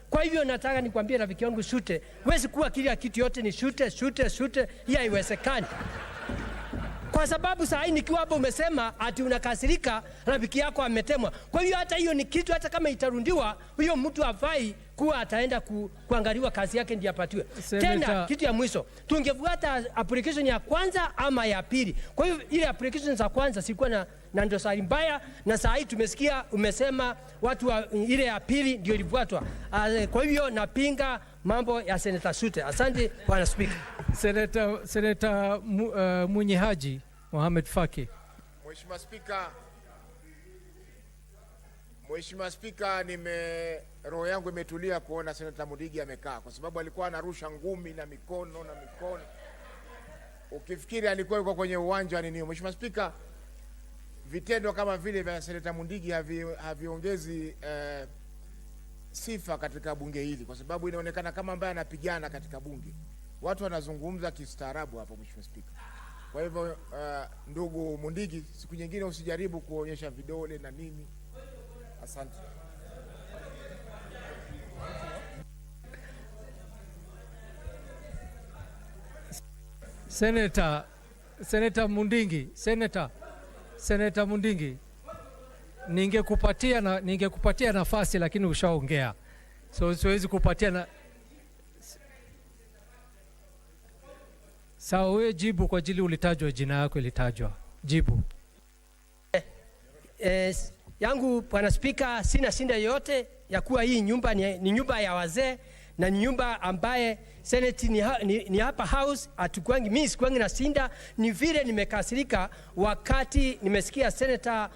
Kwa hivyo nataka nikwambie rafiki yangu Sute, huwezi kuwa kila kitu yote ni Sute. Hii haiwezekani. Kwa sababu saa hii nikiwa hapo umesema ati unakasirika rafiki yako ametemwa. Kwa hiyo hata hiyo ni kitu, hata kama itarundiwa, huyo mtu hafai kuwa ataenda kuangaliwa kazi yake ndiye apatiwe. Tena kitu ya mwisho, tungefuata application ya kwanza ama ya pili. Kwa hiyo ile application za kwanza sikuwa na ndosari mbaya, na saa hii tumesikia umesema watu ile ya pili ndio ilifuatwa. Kwa hivyo napinga mambo ya Senator Sute. Asante Bwana Speaker. Senator Mwenye Haji Mohamed Faki. Mheshimiwa Spika, roho yangu imetulia kuona Senator Mudigi amekaa, kwa sababu alikuwa anarusha ngumi na mikono. Ukifikiri alikuwa yuko kwenye uwanja nini. Mheshimiwa Spika, vitendo kama vile vya Senator Mudigi haviongezi sifa katika bunge hili, kwa sababu inaonekana kama ambaye anapigana katika bunge. Watu wanazungumza kistaarabu hapo, Mheshimiwa Spika. Kwa hivyo ndugu Mudigi, siku nyingine usijaribu kuonyesha vidole na nini. Asante. Senator Mundingi, ningekupatia nafasi lakini ushaongea, so siwezi kupatia na sawa. Wewe jibu kwa ajili ulitajwa, jina yako ilitajwa, jibu. Yangu Bwana Spika, sina shinda yote ya kuwa hii nyumba ni nyumba ya wazee na ni nyumba ambaye Senate ni hapa house. Atukwangi mimi sikwangi na shinda, ni vile nimekasirika wakati nimesikia Senator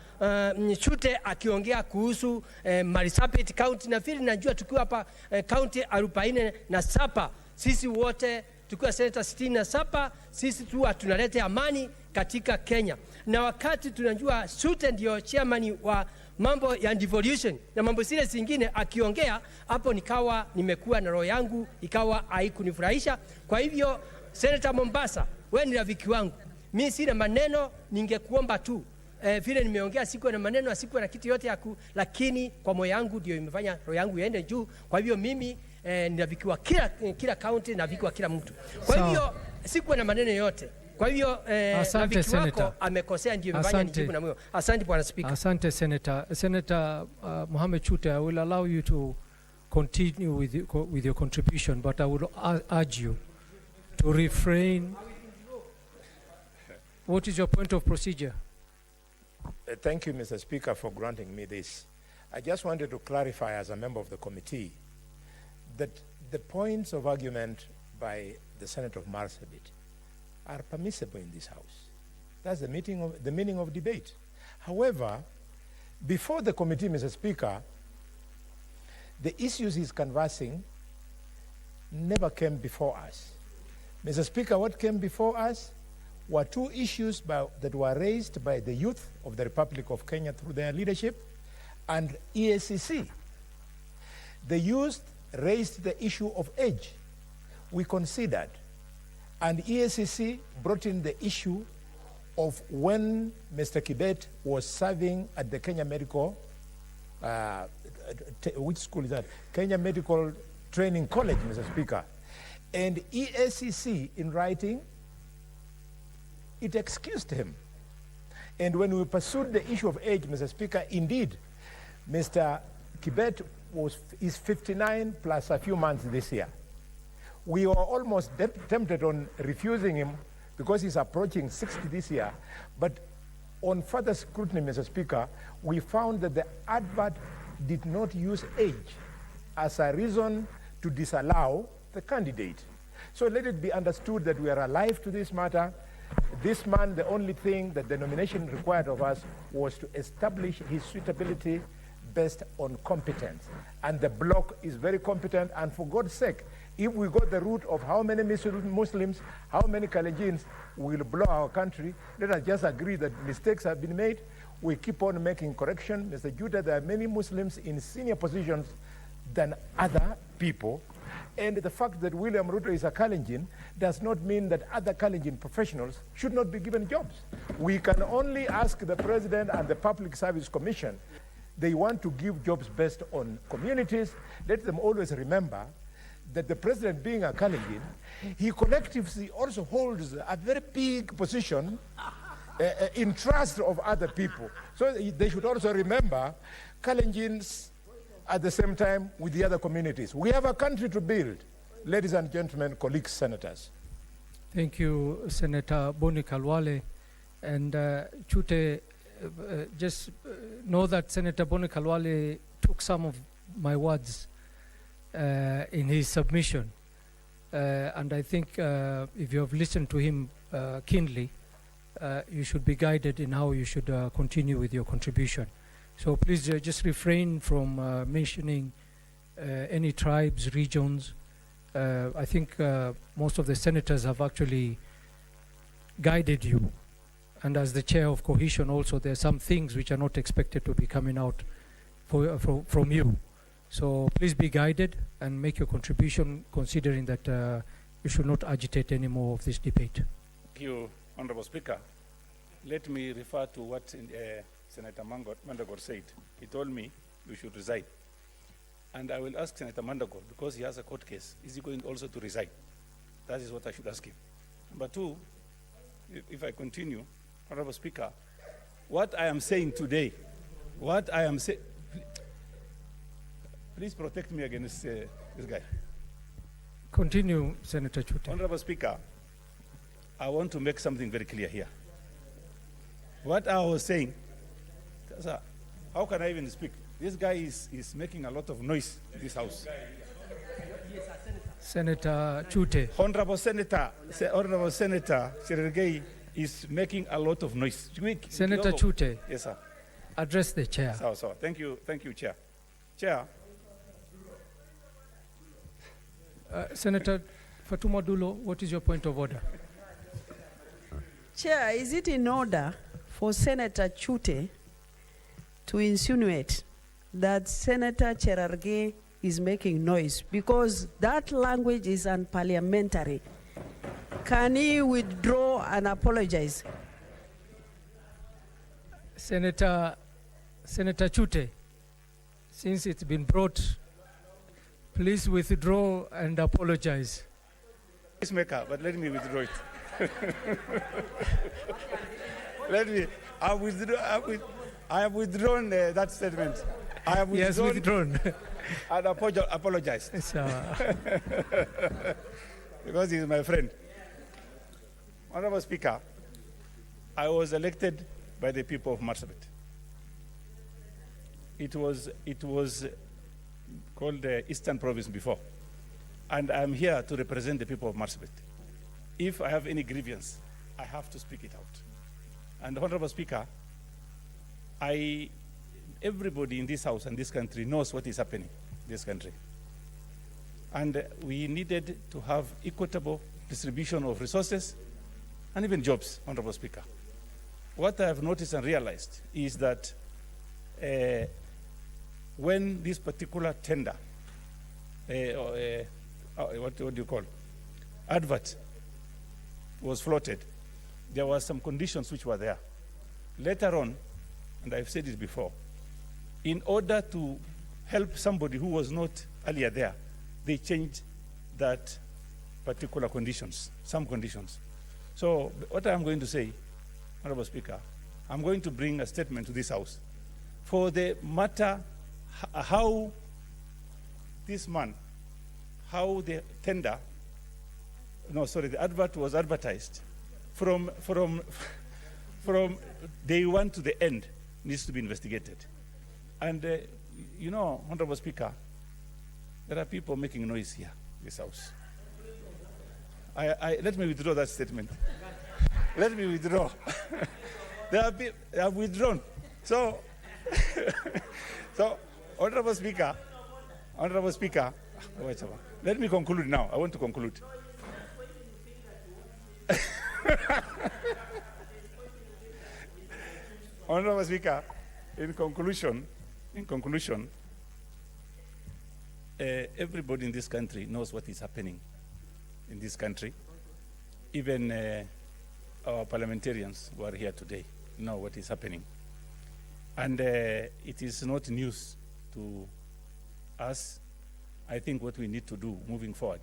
Sute akiongea kuhusu Marsabit County, na vile najua tukiwa hapa county 47 sisi wote tukiwa Senator 67 sisi tu tunaleta amani katika Kenya, na wakati tunajua Sute ndio chairman wa mambo ya devolution na mambo zile zingine, akiongea hapo nikawa nimekuwa na roho yangu ikawa haikunifurahisha. Kwa hivyo Senator Mombasa, wewe ni rafiki wangu, mimi sina maneno, ningekuomba tu vile nimeongea, sikuwa na maneno, sikuwa na kitu yote lakini kwa moyo wangu ndio imefanya roho yangu iende juu. Kwa hivyo mimi ni rafiki wa kila county na rafiki wa kila mtu. Kwa hivyo sikuwa na maneno yote. Kwa hivyo rafiki wako amekosea, ndio imefanya nijibu na moyo. Asante Bwana Speaker. Asante Senator Mohamed Sute, I will allow you to continue with your contribution, but I would urge you to refrain. What is your point of procedure? Thank you, Mr. Speaker, for granting me this. I just wanted to clarify as a member of the committee that the points of argument by the Senator of Marsabit are permissible in this House. That's the meaning of debate. However, before the committee, Mr. Speaker, the issues he's canvassing never came before us. Mr. Speaker, what came before us were two issues that were raised by the youth of the Republic of Kenya through their leadership and EACC. The youth raised the issue of age. We considered, and EACC brought in the issue of when Mr. Kibet was serving at the Kenya Medical, which school is that? Kenya Medical Training College, Mr. Speaker. And EACC, in writing, it excused him. And when we pursued the issue of age, Mr. Speaker, indeed, Mr. Kibet is 59 plus a few months this year. We were almost tempted on refusing him because he's approaching 60 this year. But on further scrutiny, Mr. Speaker, we found that the advert did not use age as a reason to disallow the candidate. So let it be understood that we are alive to this matter. This man, the only thing that the nomination required of us was to establish his suitability based on competence. And the bloc is very competent, and for God's sake, if we go the route of how many Muslims, how many Kalenjins will blow our country, let us just agree that mistakes have been made. We keep on making correction. Mr. Judah, there are many Muslims in senior positions than other people. And the fact that William Ruto is a Kalenjin does not mean that other Kalenjin professionals should not be given jobs. We can only ask the President and the Public Service Commission. They want to give jobs based on communities. Let them always remember that the President, being a Kalenjin, he collectively also holds a very big position in trust of other people. So they should also remember Kalenjins at the same time with the other communities. We have a country to build. Ladies and gentlemen, colleagues, senators. Thank you, Senator Boni Kalwale. And Chute, just know that Senator Boni Kalwale took some of my words in his submission. And I think if you have listened to him keenly, you should be guided in how you should continue with your contribution. So please just refrain from mentioning any tribes, regions. I think most of the senators have actually guided you. And as the chair of cohesion also, there are some things which are not expected to be coming out from you. So please be guided and make your contribution, considering that you should not agitate any more of this debate. Thank you, Honorable Speaker. Let me refer to what Senator Mandagor said. He told me you should resign. And I will ask Senator Mandagor, because he has a court case, is he going also to resign? That is what I should ask him. Number two, if I continue, Honorable Speaker, what I am saying today, what I am saying, please protect me against this guy. Continue, Senator Chute. Honorable Speaker, I want to make something very clear here. What I was saying, sir, how can I even speak? This guy is making a lot of noise in this house. Senator Chute. Honorable Senator Cherargei is making a lot of noise. Senator Chute. Yes, sir. Address the chair. So, thank you, Chair. Chair. Senator Fatuma Dulo, what is your point of order? Chair, is it in order for Senator Chute to insinuate that Senator Cherargei is making noise? Because that language is unparliamentary. Can he withdraw and apologize? Senator Chute, since it's been brought, please withdraw and apologize. Peacemaker, but let me withdraw it. I have withdrawn that statement. I have withdrawn. And apologize. Because he is my friend. Honorable Speaker, I was elected by the people of Marsabit. It was called the Eastern Province before. And I'm here to represent the people of Marsabit. If I have any grievance, I have to speak it out. And Honorable Speaker, everybody in this house and this country knows what is happening in this country. And we needed to have equitable distribution of resources and even jobs, Honorable Speaker. What I have noticed and realized is that when this particular tender, what do you call, advert was floated, there were some conditions which were there. Later on, and I've said it before, in order to help somebody who was not earlier there, they changed that particular conditions, some conditions. So what I'm going to say, Honorable Speaker, I'm going to bring a statement to this House for the matter how this man, how the tender the advert was advertised from day one to the end needs to be investigated. And you know, Honorable Speaker, there are people making noise here in this house. Let me withdraw that statement. Let me withdraw. They have withdrawn. So, Honorable Speaker, let me conclude now. I want to conclude. Honorable Speaker, in conclusion, everybody in this country knows what is happening in this country. Even our parliamentarians who are here today know what is happening. And it is not news to us. I think what we need to do moving forward,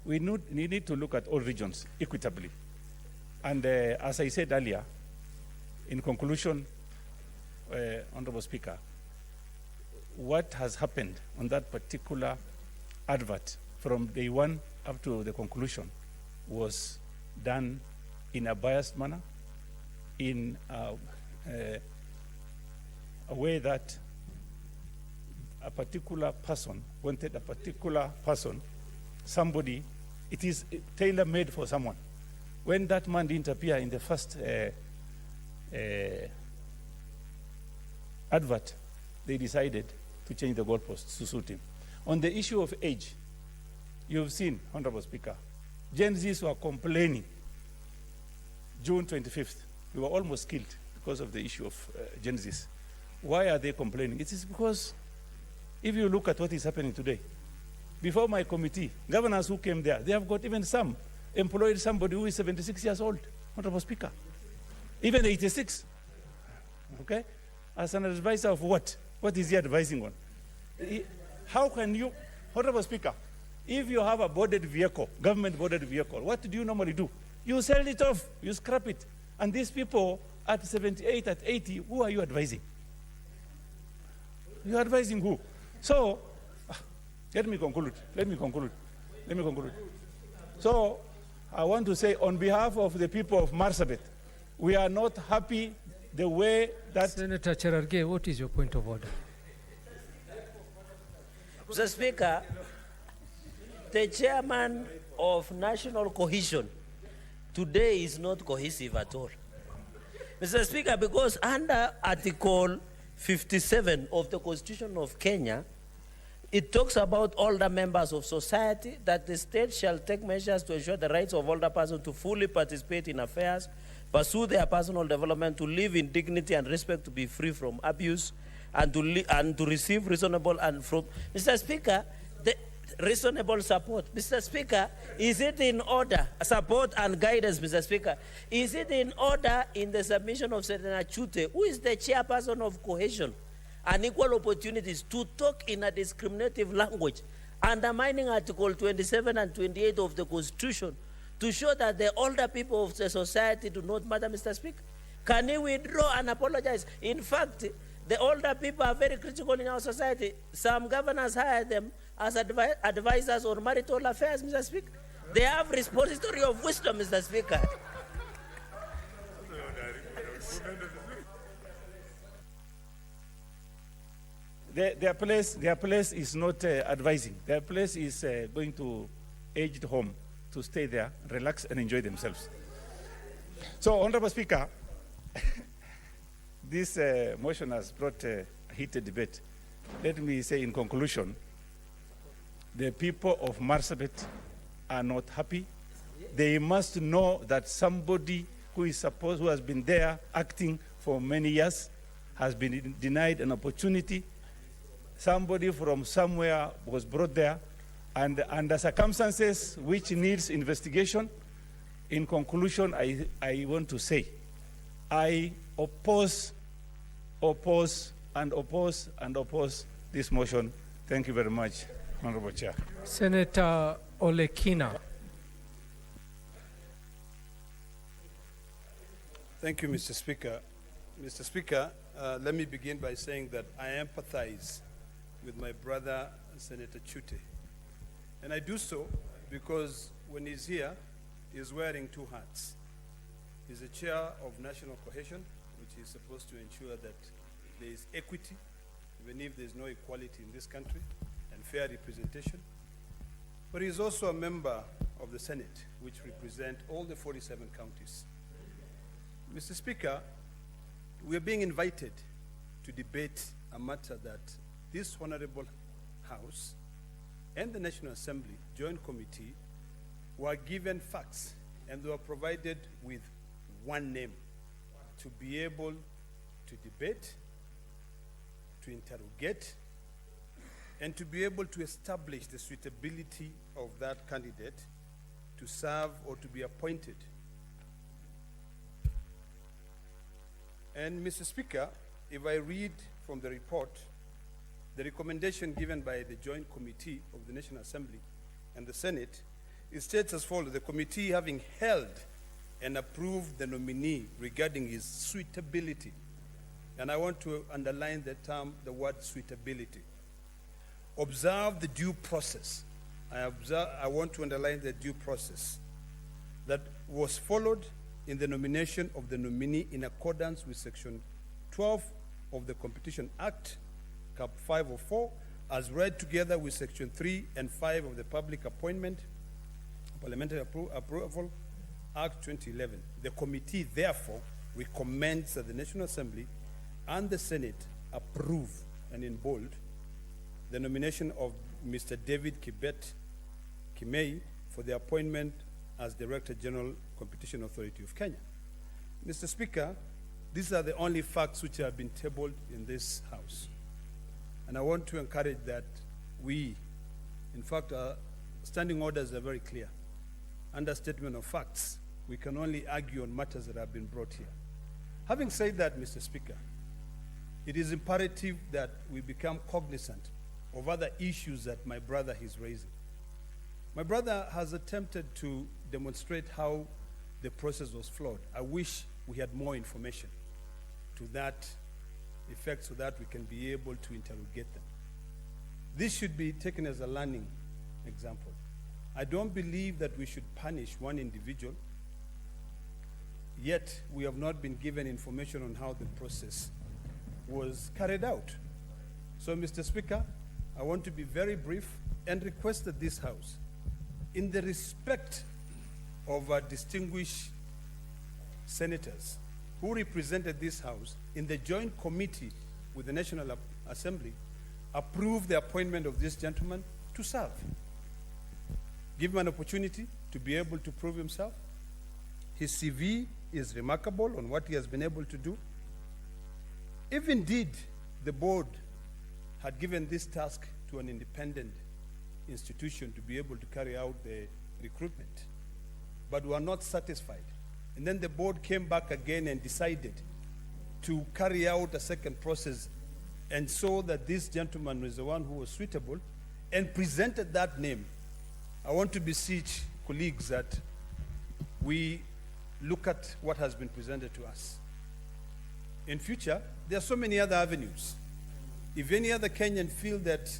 we need to look at all regions equitably. And as I said earlier, in conclusion, Honorable Speaker, what has happened on that particular advert from day one up to the conclusion was done in a biased manner, in a way that a particular person wanted a particular person, somebody, it is tailor-made for someone. When that man didn't appear in the first advert, they decided to change the goalposts to suit him. On the issue of age, you've seen, Honorable Speaker, Gen Zs were complaining. June 25th, we were almost killed because of the issue of Gen Zs. Why are they complaining? It is because if you look at what is happening today, before my committee, governors who came there, they have got even some employed somebody who is 76 years old, Honorable Speaker, even 86. Okay? As an advisor of what? What is he advising on? How can you, Honorable Speaker, if you have a boarded vehicle, government boarded vehicle, what do you normally do? You sell it off, you scrap it. And these people at 78, at 80, who are you advising? You are advising who? So, let me conclude. So, I want to say on behalf of the people of Marsabit, we are not happy the way that... Senator Cherargei, what is your point of order? Mr. Speaker, the chairman of National Cohesion today is not cohesive at all. Mr. Speaker, because under Article 57 of the Constitution of Kenya, it talks about older members of society, that the state shall take measures to ensure the rights of older persons to fully participate in affairs, pursue their personal development, to live in dignity and respect, to be free from abuse, and to receive reasonable and from... Mr. Speaker, the reasonable support. Mr. Speaker, is it in order, support and guidance, Mr. Speaker, is it in order in the submission of Senator Chute, who is the chairperson of Cohesion and Equal Opportunities, to talk in a discriminative language, undermining Article 27 and 28 of the Constitution, to show that the older people of the society do not matter, Mr. Speaker? Can he withdraw and apologize? In fact, the older people are very critical in our society. Some governors hire them as advisors on marital affairs, Mr. Speaker. They have repository of wisdom, Mr. Speaker. Their place is not advising. Their place is going to aged home to stay there, relax, and enjoy themselves. So, Honorable Speaker, this motion has brought a heated debate. Let me say in conclusion, the people of Marsabit are not happy. They must know that somebody who has been there acting for many years has been denied an opportunity. Somebody from somewhere was brought there, and under circumstances which needs investigation. In conclusion, I want to say, I oppose this motion. Thank you very much, Honorable Chair. Senator Olekina. Thank you, Mr. Speaker. Mr. Speaker, let me begin by saying that I empathize with my brother, Senator Chute. And I do so because when he's here, is wearing two hats. He's the chair of national cohesion, which is supposed to ensure that there is equity, even if there's no equality in this country, and fair representation. But he's also a member of the Senate, which represent all the 47 counties. Mr. Speaker, we are being invited to debate a matter that this Honorable House and the National Assembly Joint Committee were given facts, and they were provided with one name to be able to debate, to interrogate, and to be able to establish the suitability of that candidate to serve or to be appointed. And Mr. Speaker, if I read from the report, the recommendation given by the Joint Committee of the National Assembly and the Senate, it states as follows: the committee having held and approved the nominee regarding his suitability. And I want to underline the term, the word suitability. Observe the due process. I want to underline the due process that was followed in the nomination of the nominee in accordance with Section 12 of the Competition Act, Cap 504, as read together with Section 3 and 5 of the Public Appointment, Parliamentary Approval Act 2011. The committee therefore recommends that the National Assembly and the Senate approve, and in bold, the nomination of Mr. David Kibet Kimei for the appointment as Director General Competition Authority of Kenya. Mr. Speaker, these are the only facts which have been tabled in this House. And I want to encourage that we, in fact, our standing orders are very clear. Under statement of facts, we can only argue on matters that have been brought here. Having said that, Mr. Speaker, it is imperative that we become cognizant of other issues that my brother is raising. My brother has attempted to demonstrate how the process was flawed. I wish we had more information to that effect so that we can be able to interrogate them. This should be taken as a learning example. I don't believe that we should punish one individual, yet we have not been given information on how the process was carried out. So, Mr. Speaker, I want to be very brief and request that this House, in the respect of our distinguished senators who represented this House in the joint committee with the National Assembly, approve the appointment of this gentleman to serve. Give him an opportunity to be able to prove himself. His CV is remarkable on what he has been able to do. If indeed the board had given this task to an independent institution to be able to carry out the recruitment, but were not satisfied, and then the board came back again and decided to carry out a second process and saw that this gentleman was the one who was suitable and presented that name, I want to beseech colleagues that we look at what has been presented to us. In future, there are so many other avenues. If any other Kenyan feel that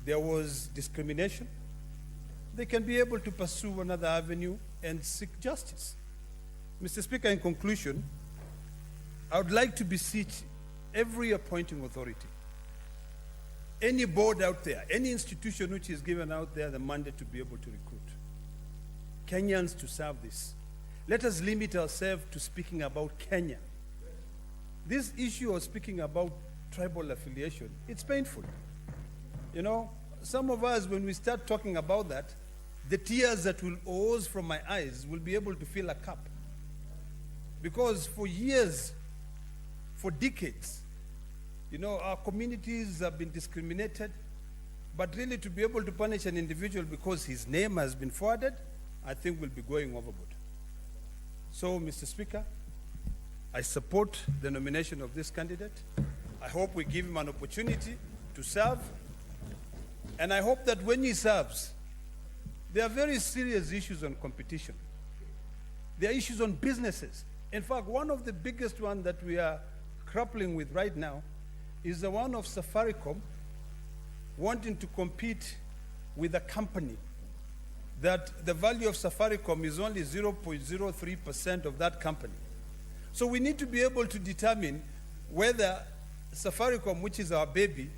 there was discrimination, they can be able to pursue another avenue and seek justice. Mr. Speaker, in conclusion, I would like to beseech every appointing authority, any board out there, any institution which is given out there the mandate to be able to recruit Kenyans to serve this. Let us limit ourselves to speaking about Kenya. This issue of speaking about tribal affiliation, it's painful. You know, some of us, when we start talking about that, the tears that will ooze from my eyes will be able to fill a cup. Because for years, for decades, you know, our communities have been discriminated, but really to be able to punish an individual because his name has been forwarded, I think we'll be going overboard. So, Mr. Speaker, I support the nomination of this candidate. I hope we give him an opportunity to serve. And I hope that when he serves, there are very serious issues on competition. There are issues on businesses. In fact, one of the biggest ones that we are grappling with right now is the one of Safaricom wanting to compete with a company that the value of Safaricom is only 0.03% of that company. So we need to be able to determine whether Safaricom, which is our baby,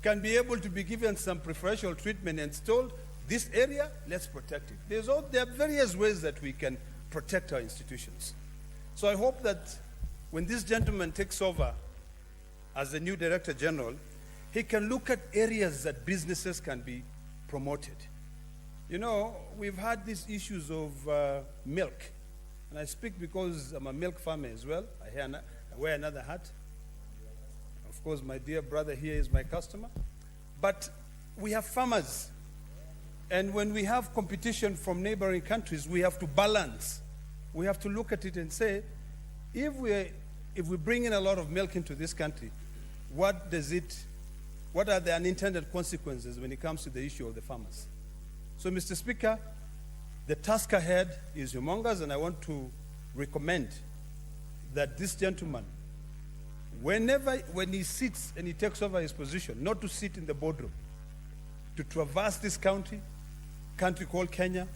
can be able to be given some preferential treatment and told, this area, let's protect it. There are various ways that we can protect our institutions. So I hope that when this gentleman takes over as the new Director General, he can look at areas that businesses can be promoted. You know, we've had these issues of milk. And I speak because I'm a milk farmer as well. I wear another hat. Of course, my dear brother here is my customer. But we have farmers. And when we have competition from neighboring countries, we have to balance. We have to look at it and say, if we bring in a lot of milk into this country, what are the unintended consequences when it comes to the issue of the farmers? So, Mr. Speaker, the task ahead is humongous, and I want to recommend that this gentleman, when he sits and he takes over his position, not to sit in the boardroom, to traverse this country called Kenya.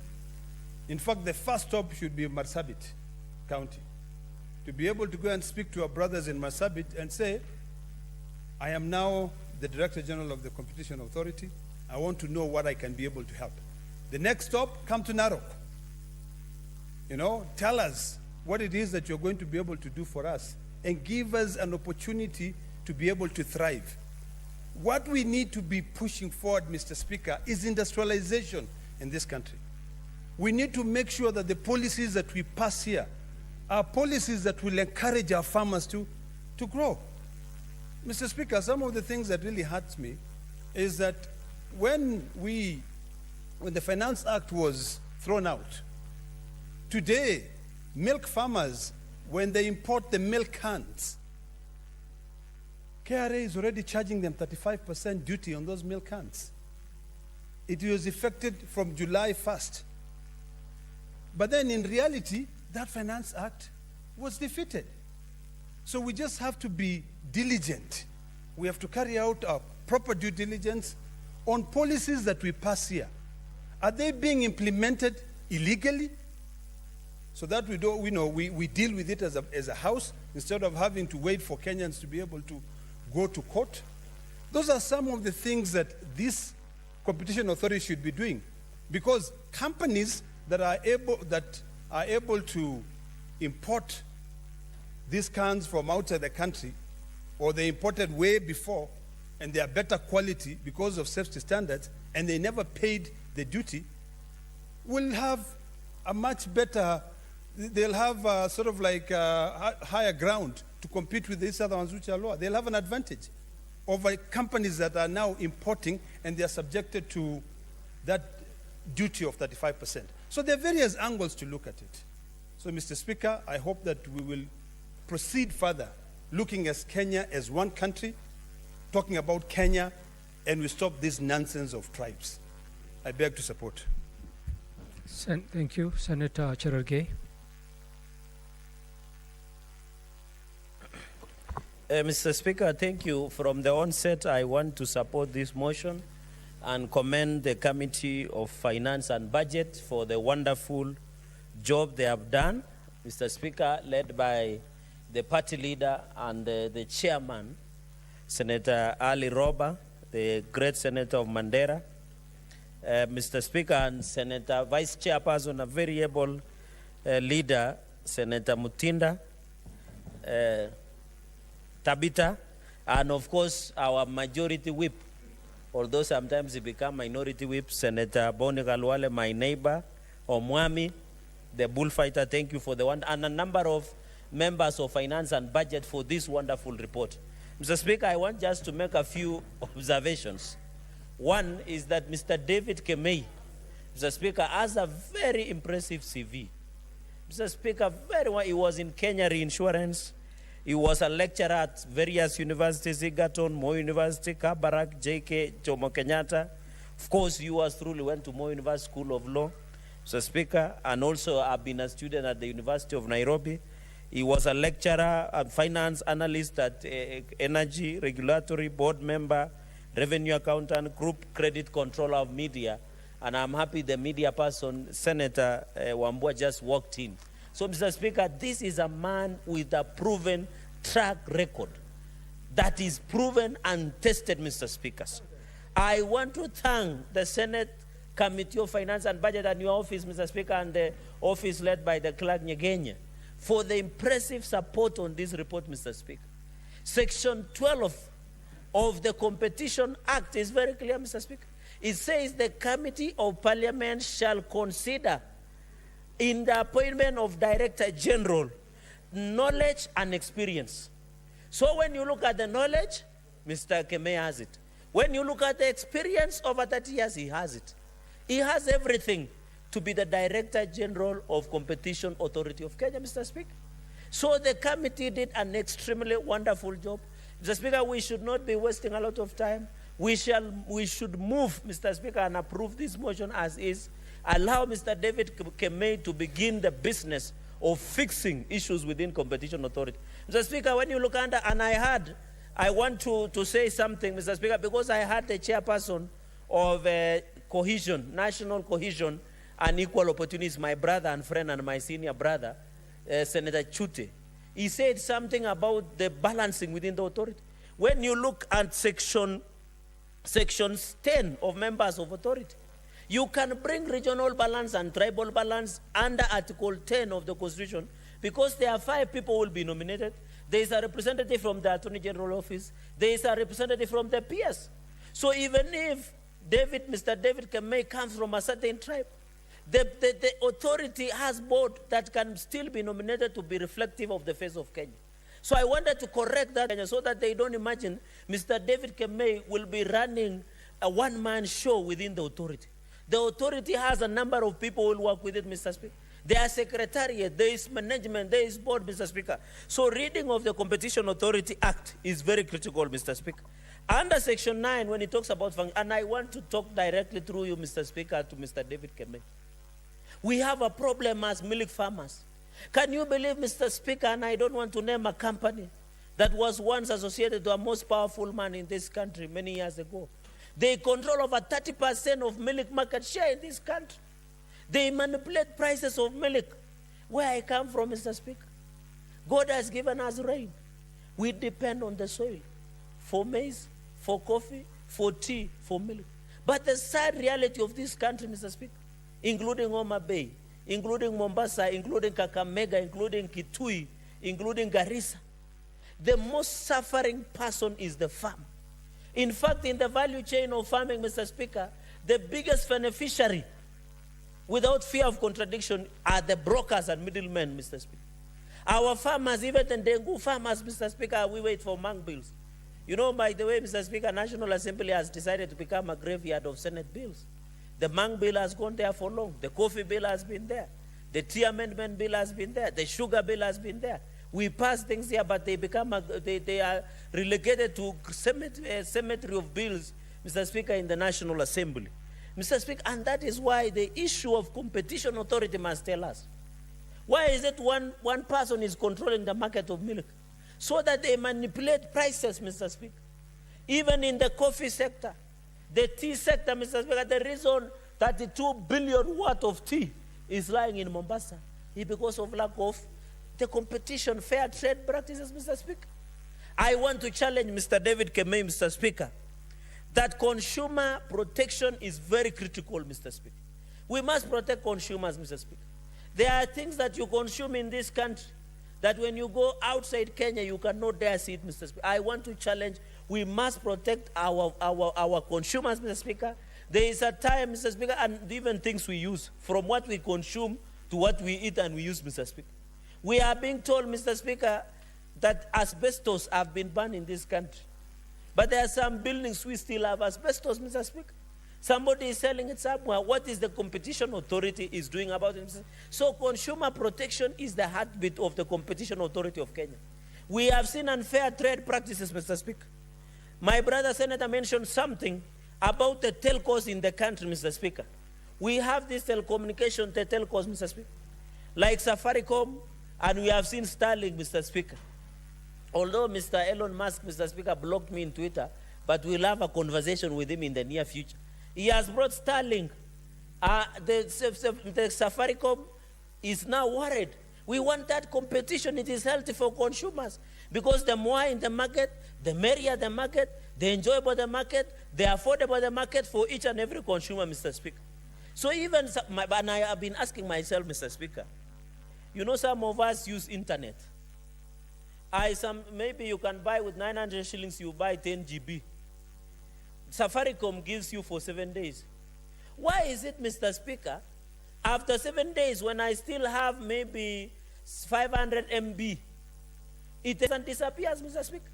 In fact, the first stop should be Marsabit County. To be able to go and speak to our brothers in Marsabit and say, I am now the Director General of the Competition Authority. I want to know what I can be able to help. The next stop, come to Narok. You know, tell us what it is that you're going to be able to do for us and give us an opportunity to be able to thrive. What we need to be pushing forward, Mr. Speaker, is industrialization in this country. We need to make sure that the policies that we pass here are policies that will encourage our farmers to grow. Mr. Speaker, some of the things that really hurts me is that when the Finance Act was thrown out, today, milk farmers, when they import the milk cans, KRA is already charging them 35% duty on those milk cans. It was effected from July 1st. But then in reality, that Finance Act was defeated. So we just have to be diligent. We have to carry out our proper due diligence on policies that we pass here. Are they being implemented illegally? So that we deal with it as a house instead of having to wait for Kenyans to be able to go to court. Those are some of the things that this competition authority should be doing, because companies that are able to import these cans from outside the country, or they imported way before and they are better quality because of safety standards and they never paid the duty, will have a much better, they'll have sort of like higher ground to compete with these other ones which are lower. They'll have an advantage over companies that are now importing and they are subjected to that duty of 35%. So there are various angles to look at it. So, Mr. Speaker, I hope that we will proceed further, looking at Kenya as one country, talking about Kenya, and we stop this nonsense of tribes. I beg to support. Thank you. Senator Cherargei. Mr. Speaker, thank you. From the onset, I want to support this motion and commend the Committee of Finance and Budget for the wonderful job they have done. Mr. Speaker, led by the party leader and the chairman, Senator Ali Roba, the great senator of Mandera. Mr. Speaker, and Senator Vice Chairperson, a very able leader, Senator Mutinda, Tabita, and of course our majority whip, although sometimes he become minority whip, Senator Boni Galwale, my neighbor, Omwami, the bullfighter, thank you for the one, and a number of members of Finance and Budget for this wonderful report. Mr. Speaker, I want just to make a few observations. One is that Mr. David Kemei, Mr. Speaker, has a very impressive CV. Mr. Speaker, very well, he was in Kenya Reinsurance. He was a lecturer at various universities, Egerton, Moi University, Kabarak, JK, Jomo Kenyatta. Of course, yours truly went to Moi University School of Law, Mr. Speaker, and also I've been a student at the University of Nairobi. He was a lecturer, a finance analyst at Energy Regulatory Board member, revenue accountant, group credit controller of media, and I'm happy the media person, Senator Wambua, just walked in. So, Mr. Speaker, this is a man with a proven track record that is proven and tested, Mr. Speaker. I want to thank the Senate Committee of Finance and Budget and your office, Mr. Speaker, and the office led by the clerk Nyegenya for the impressive support on this report, Mr. Speaker. Section 12 of the Competition Act is very clear, Mr. Speaker. It says the Committee of Parliament shall consider in the appointment of Director General knowledge and experience. So when you look at the knowledge, Mr. Kemei has it. When you look at the experience over 30 years, he has it. He has everything to be the Director General of Competition Authority of Kenya, Mr. Speaker. So the committee did an extremely wonderful job. Mr. Speaker, we should not be wasting a lot of time. We should move, Mr. Speaker, and approve this motion as is. Allow Mr. David Kemei to begin the business of fixing issues within Competition Authority. Mr. Speaker, when you look under, and I want to say something, Mr. Speaker, because I had the chairperson of cohesion, national cohesion and equal opportunities, my brother and friend and my senior brother, Senator Chute. He said something about the balancing within the authority. When you look at sections 10 of members of authority, you can bring regional balance and tribal balance under Article 10 of the Constitution because there are 5 people who will be nominated. There is a representative from the Attorney General Office. There is a representative from the PS. So even if Mr. David Kemei comes from a certain tribe, the authority has board that can still be nominated to be reflective of the face of Kenya. So I wanted to correct that so that they don't imagine Mr. David Kemei will be running a one-man show within the authority. The authority has a number of people who will work with it, Mr. Speaker. There are secretariat, there is management, there is board, Mr. Speaker. So reading of the Competition Authority Act is very critical, Mr. Speaker. Under Section 9, when it talks about function, and I want to talk directly through you, Mr. Speaker, to Mr. David Kemei. We have a problem as milk farmers. Can you believe, Mr. Speaker, and I don't want to name a company that was once associated to a most powerful man in this country many years ago. They control over 30% of milk market share in this country. They manipulate prices of milk. Where I come from, Mr. Speaker, God has given us rain. We depend on the soil for maize, for coffee, for tea, for milk. But the sad reality of this country, Mr. Speaker, including Homa Bay, including Mombasa, including Kakamega, including Kitui, including Garissa, the most suffering person is the farmer. In fact, in the value chain of farming, Mr. Speaker, the biggest beneficiary, without fear of contradiction, are the brokers and middlemen, Mr. Speaker. Our farmers, even the Dengu farmers, Mr. Speaker, we wait for mang bills. You know, by the way, Mr. Speaker, National Assembly has decided to become a graveyard of Senate bills. The mang bill has gone there for long. The coffee bill has been there. The tea amendment bill has been there. The sugar bill has been there. We pass things here, but they are relegated to cemetery of bills, Mr. Speaker, in the National Assembly. Mr. Speaker, and that is why the issue of Competition Authority must tell us. Why is it one person is controlling the market of milk? So that they manipulate prices, Mr. Speaker. Even in the coffee sector, the tea sector, Mr. Speaker, the reason 32 billion worth of tea is lying in Mombasa is because of lack of the competition, fair trade practices, Mr. Speaker. I want to challenge Mr. David Kemei, Mr. Speaker, that consumer protection is very critical, Mr. Speaker. We must protect consumers, Mr. Speaker. There are things that you consume in this country that when you go outside Kenya, you cannot dare see it, Mr. Speaker. I want to challenge, we must protect our consumers, Mr. Speaker. There is a time, Mr. Speaker, and even things we use, from what we consume to what we eat and we use, Mr. Speaker. We are being told, Mr. Speaker, that asbestos have been banned in this country. But there are some buildings we still have asbestos, Mr. Speaker. Somebody is selling it somewhere. What is the Competition Authority is doing about it, Mr. Speaker? So consumer protection is the heartbeat of the Competition Authority of Kenya. We have seen unfair trade practices, Mr. Speaker. My brother Senator mentioned something about the telcos in the country, Mr. Speaker. We have this telecommunication, the telcos, Mr. Speaker, like Safaricom, and we have seen Starlink, Mr. Speaker. Although Mr. Elon Musk, Mr. Speaker, blocked me in Twitter, but we'll have a conversation with him in the near future. He has brought Starlink The Safaricom is now worried. We want that competition. It is healthy for consumers because the more in the market, the merrier the market, the enjoyable the market, the affordable the market for each and every consumer, Mr. Speaker. So even, and I have been asking myself, Mr. Speaker, you know, some of us use internet. Maybe you can buy with 900 shillings, you buy 10 GB. Safaricom gives you for 7 days. Why is it, Mr. Speaker, after 7 days, when I still have maybe 500 MB, it doesn't disappear, Mr. Speaker?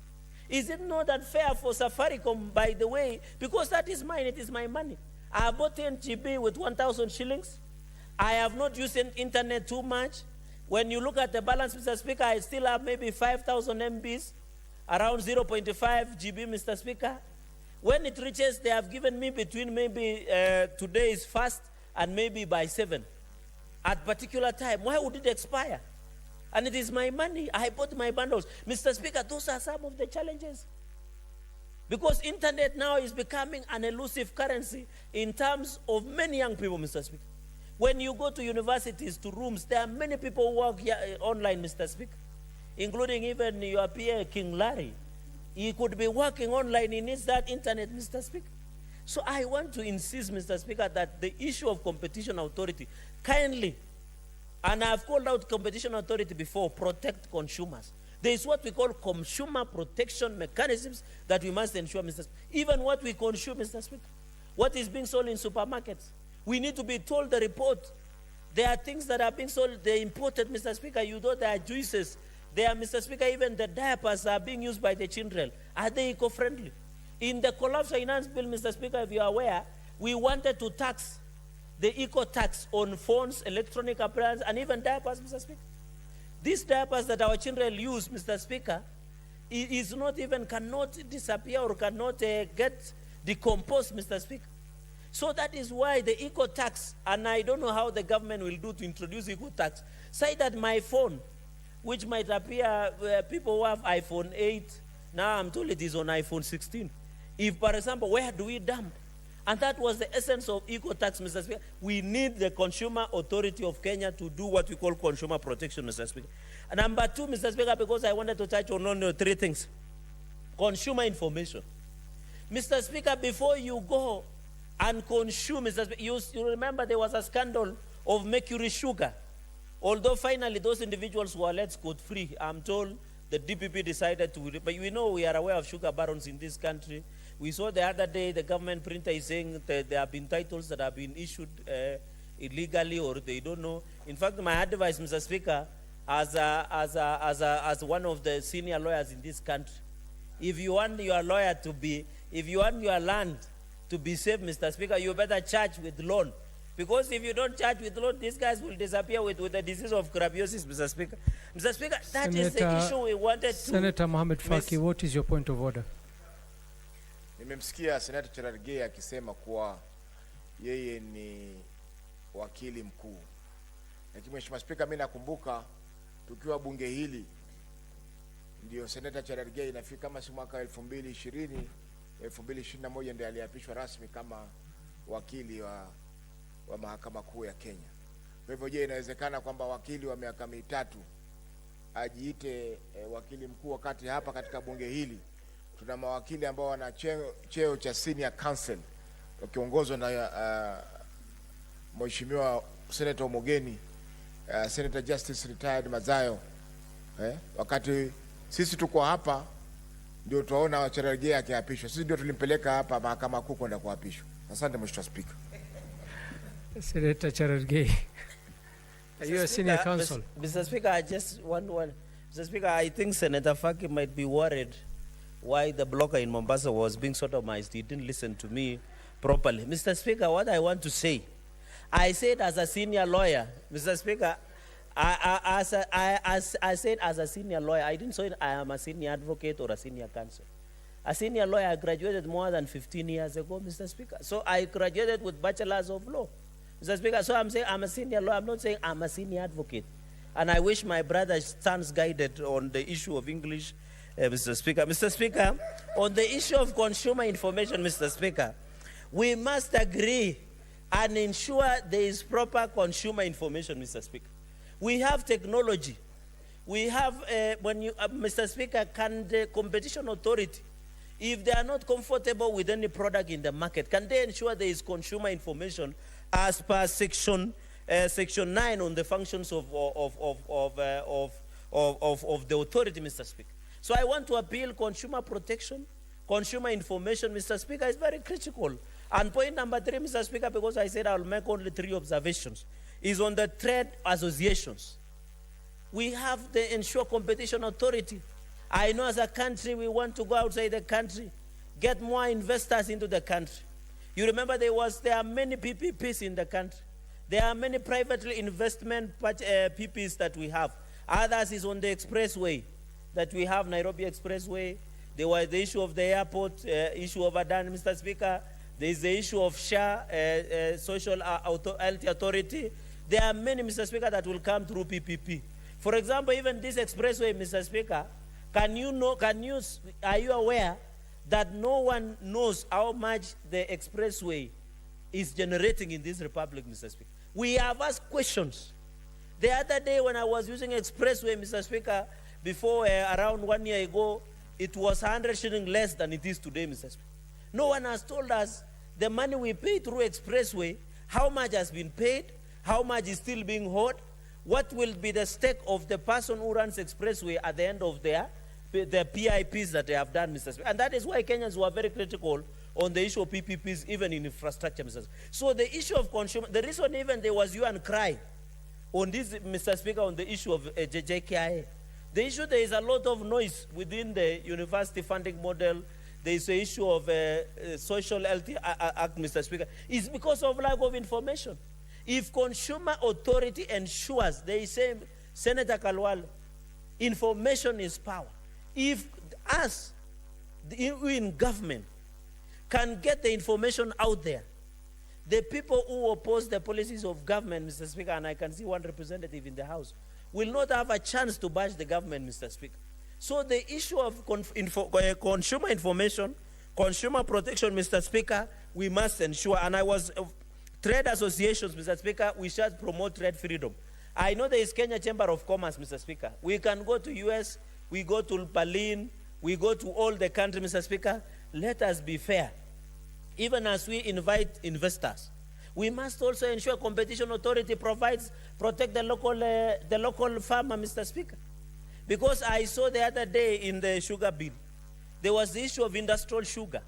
Is it not unfair for Safaricom, by the way, because that is mine, it is my money. I bought 10 GB with 1,000 shillings. I have not used internet too much. When you look at the balance, Mr. Speaker, I still have maybe 5,000 MBs, around 0.5 GB, Mr. Speaker. When it reaches, they have given me between maybe today is fast and maybe by 7 at particular time. Why would it expire? And it is my money. I bought my bundles. Mr. Speaker, those are some of the challenges. Because internet now is becoming an elusive currency in terms of many young people, Mr. Speaker. When you go to universities, to rooms, there are many people who work here online, Mr. Speaker, including even your peer, King Larry. He could be working online. He needs that internet, Mr. Speaker. So I want to insist, Mr. Speaker, that the issue of competition authority, kindly, and I've called out competition authority before, protect consumers. There is what we call consumer protection mechanisms that we must ensure, Mr. Speaker. Even what we consume, Mr. Speaker, what is being sold in supermarkets, we need to be told the report. There are things that are being sold, they're imported, Mr. Speaker. You know there are juices. There are, Mr. Speaker, even the diapers are being used by the children. Are they eco-friendly? In the collapse finance bill, Mr. Speaker, if you are aware, we wanted to tax the eco-tax on phones, electronic appliances, and even diapers, Mr. Speaker. These diapers that our children use, Mr. Speaker, is not even, cannot disappear or cannot get decomposed, Mr. Speaker. So that is why the eco-tax, and I don't know how the government will do to introduce eco-tax, say that my phone, which might appear, people who have iPhone 8, now I'm told it is on iPhone 16. If, for example, where do we dump? And that was the essence of eco-tax, Mr. Speaker. We need the Consumer Authority of Kenya to do what we call consumer protection, Mr. Speaker. And number two, Mr. Speaker, because I wanted to touch on only 3 things. Consumer information. Mr. Speaker, before you go and consume, Mr. Speaker, you remember there was a scandal of mercury sugar. Although finally those individuals were let scot-free, I'm told the DPP decided to, but we know we are aware of sugar barons in this country. We saw the other day the government printer is saying that there have been titles that have been issued illegally or they don't know. In fact, my advice, Mr. Speaker, as one of the senior lawyers in this country, if you want your lawyer to be, if you want your land to be safe, Mr. Speaker, you better charge with loan. Because if you don't charge with loan, these guys will disappear with the disease of crabiosis, Mr. Speaker. Mr. Speaker, that is the issue we wanted to... Senator Mohamed Faki, what is your point of order? Nimemsikia Senator Cherargei akisema kuwa yeye ni wakili mkuu. Lakini Mheshimiwa Spika, mimi nakumbuka tukiwa bunge hili ndio Senator Cherargei inafika kama si mwaka 2020, 2021 ndiye aliapishwa rasmi kama wakili wa mahakama kuu ya Kenya. Kwa hivyo je, inawezekana kwamba wakili wa miaka 3 ajiite wakili mkuu wakati hapa katika bunge hili tuna mawakili ambao wana cheo cha senior counsel wakiongozwa na Mheshimiwa Senator Mogeni, Senator Justice Retired Mazayo. Wakati sisi tuko hapa ndio tunaona Cherargei akiapishwa. Sisi ndio tulimpeleka hapa mahakama kuu kwenda kuapishwa. Asante Mheshimiwa Speaker. Senator Cherargei, are you a senior counsel? Mr. Speaker, I just want one. Mr. Speaker, I think Senator Faki might be worried why the blocker in Mombasa was being sodomized. He didn't listen to me properly. Mr. Speaker, what I want to say, I said as a senior lawyer, Mr. Speaker, I said as a senior lawyer, I didn't say I am a senior advocate or a senior counsel. A senior lawyer, I graduated more than 15 years ago, Mr. Speaker. So I graduated with bachelors of law, Mr. Speaker. So I'm saying I'm a senior lawyer. I'm not saying I'm a senior advocate. And I wish my brother stands guided on the issue of English, Mr. Speaker. Mr. Speaker, on the issue of consumer information, Mr. Speaker, we must agree and ensure there is proper consumer information, Mr. Speaker. We have technology. We have, Mr. Speaker, can the competition authority, if they are not comfortable with any product in the market, can they ensure there is consumer information as per section 9 on the functions of the authority, Mr. Speaker? So I want to appeal consumer protection, consumer information, Mr. Speaker, is very critical. And point number 3, Mr. Speaker, because I said I'll make only 3 observations, is on the trade associations. We have the Ensure Competition Authority. I know as a country we want to go outside the country, get more investors into the country. You remember there are many PPPs in the country. There are many privately investment PPs that we have. Others is on the expressway that we have, Nairobi Expressway. There was the issue of the airport, issue of Adan, Mr. Speaker. There is the issue of SHA, Social Health Authority. There are many, Mr. Speaker, that will come through PPP. For example, even this expressway, Mr. Speaker, are you aware that no one knows how much the expressway is generating in this republic, Mr. Speaker? We have asked questions. The other day when I was using expressway, Mr. Speaker, before around 1 year ago, it was 100 shillings less than it is today, Mr. Speaker. No one has told us the money we pay through expressway, how much has been paid, how much is still being owed, what will be the stake of the person who runs expressway at the end of the PIPs that they have done, Mr. Speaker. And that is why Kenyans were very critical on the issue of PPPs, even in infrastructure, Mr. Speaker. So the issue of consumer, the reason even there was hue and cry on this, Mr. Speaker, on the issue of JKIA. The issue, there is a lot of noise within the university funding model. There is the issue of Social Health Act, Mr. Speaker. It's because of lack of information. If consumer authority ensures, they say, Senator Kalwal, information is power. If us, in government, can get the information out there, the people who oppose the policies of government, Mr. Speaker, and I can see one representative in the House, will not have a chance to bash the government, Mr. Speaker. So the issue of consumer information, consumer protection, Mr. Speaker, we must ensure. And trade associations, Mr. Speaker, we should promote trade freedom. I know there is Kenya Chamber of Commerce, Mr. Speaker. We can go to US, we go to Berlin, we go to all the country, Mr. Speaker. Let us be fair. Even as we invite investors, we must also ensure competition authority protect the local farmer, Mr. Speaker. Because I saw the other day in the sugar bill, there was the issue of industrial sugar.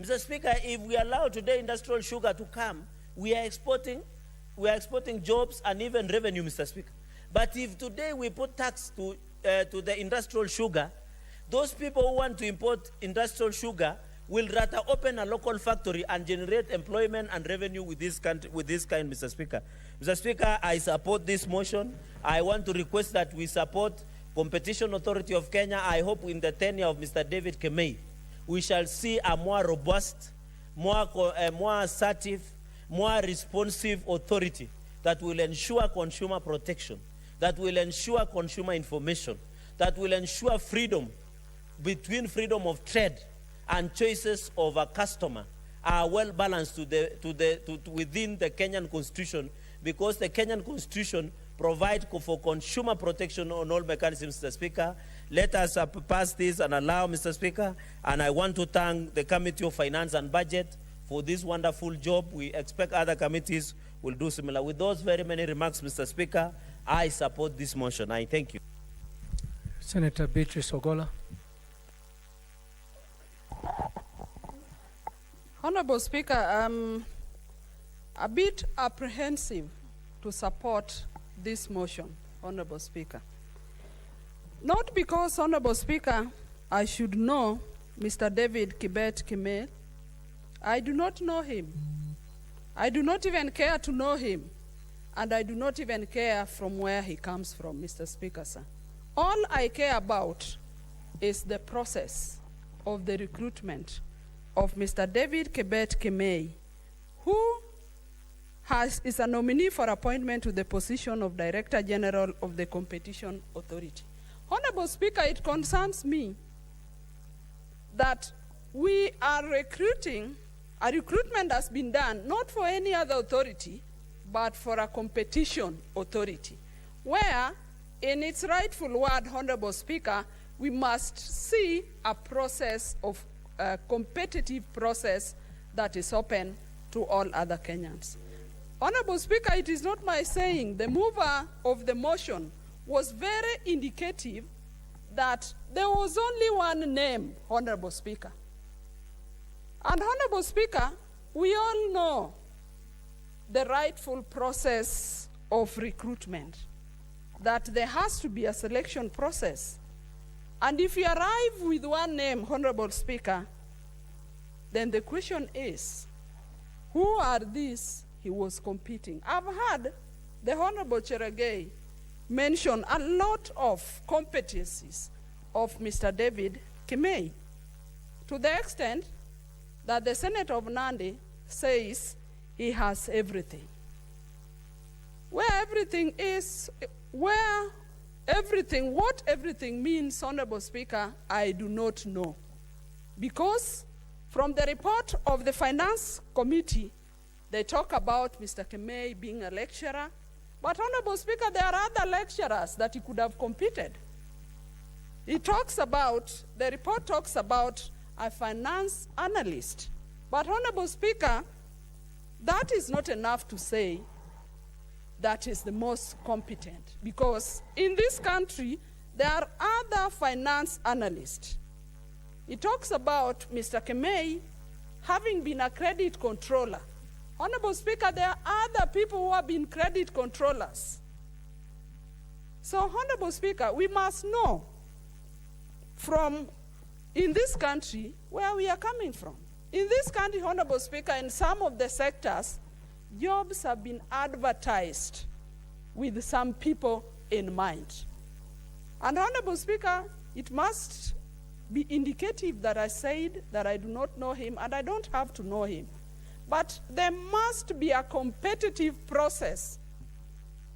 Mr. Speaker, if we allow today industrial sugar to come, we are exporting jobs and even revenue, Mr. Speaker. But if today we put tax to the industrial sugar, those people who want to import industrial sugar will rather open a local factory and generate employment and revenue with this kind, Mr. Speaker. Mr. Speaker, I support this motion. I want to request that we support Competition Authority of Kenya. I hope in the tenure of Mr. David Kemei, we shall see a more robust, more assertive, more responsive authority that will ensure consumer protection, that will ensure consumer information, that will ensure freedom between freedom of trade and choices of a customer are well balanced within the Kenyan Constitution, because the Kenyan Constitution provides for consumer protection on all mechanisms, Mr. Speaker. Let us pass this and allow, Mr. Speaker, and I want to thank the Committee of Finance and Budget for this wonderful job. We expect other committees will do similar. With those very many remarks, Mr. Speaker, I support this motion. I thank you. Senator Beatrice Ogola. Honorable Speaker, I'm a bit apprehensive to support this motion, Honorable Speaker. Not because, Honorable Speaker, I should know Mr. David Kibet Kimel. I do not know him. I do not even care to know him. And I do not even care from where he comes from, Mr. Speaker, sir. All I care about is the process of the recruitment of Mr. David Kibet Kimei, who is a nominee for appointment to the position of Director General of the Competition Authority. Honorable Speaker, it concerns me that we are recruiting a recruitment has been done not for any other authority, but for a competition authority, where, in its rightful word, Honorable Speaker, we must see a process of a competitive process that is open to all other Kenyans. Honorable Speaker, it is not my saying. The mover of the motion was very indicative that there was only one name, Honorable Speaker. And Honorable Speaker, we all know the rightful process of recruitment, that there has to be a selection process. And if you arrive with one name, Honorable Speaker, then the question is, who are these he was competing? I've heard the Honorable Cherargei mention a lot of competencies of Mr. David Kimei, to the extent that the Senate of Nandi says he has everything. What everything means, Honorable Speaker, I do not know. Because from the report of the Finance Committee, they talk about Mr. Kimei being a lecturer. But Honorable Speaker, there are other lecturers that he could have competed. The report talks about a finance analyst. But Honorable Speaker, that is not enough to say that is the most competent, because in this country, there are other finance analysts. It talks about Mr. Kimei having been a credit controller. Honorable Speaker, there are other people who have been credit controllers. So, Honorable Speaker, we must know in this country where we are coming from. In this country, Honorable Speaker, in some of the sectors, jobs have been advertised with some people in mind. And Honorable Speaker, it must be indicative that I said that I do not know him, and I don't have to know him. But there must be a competitive process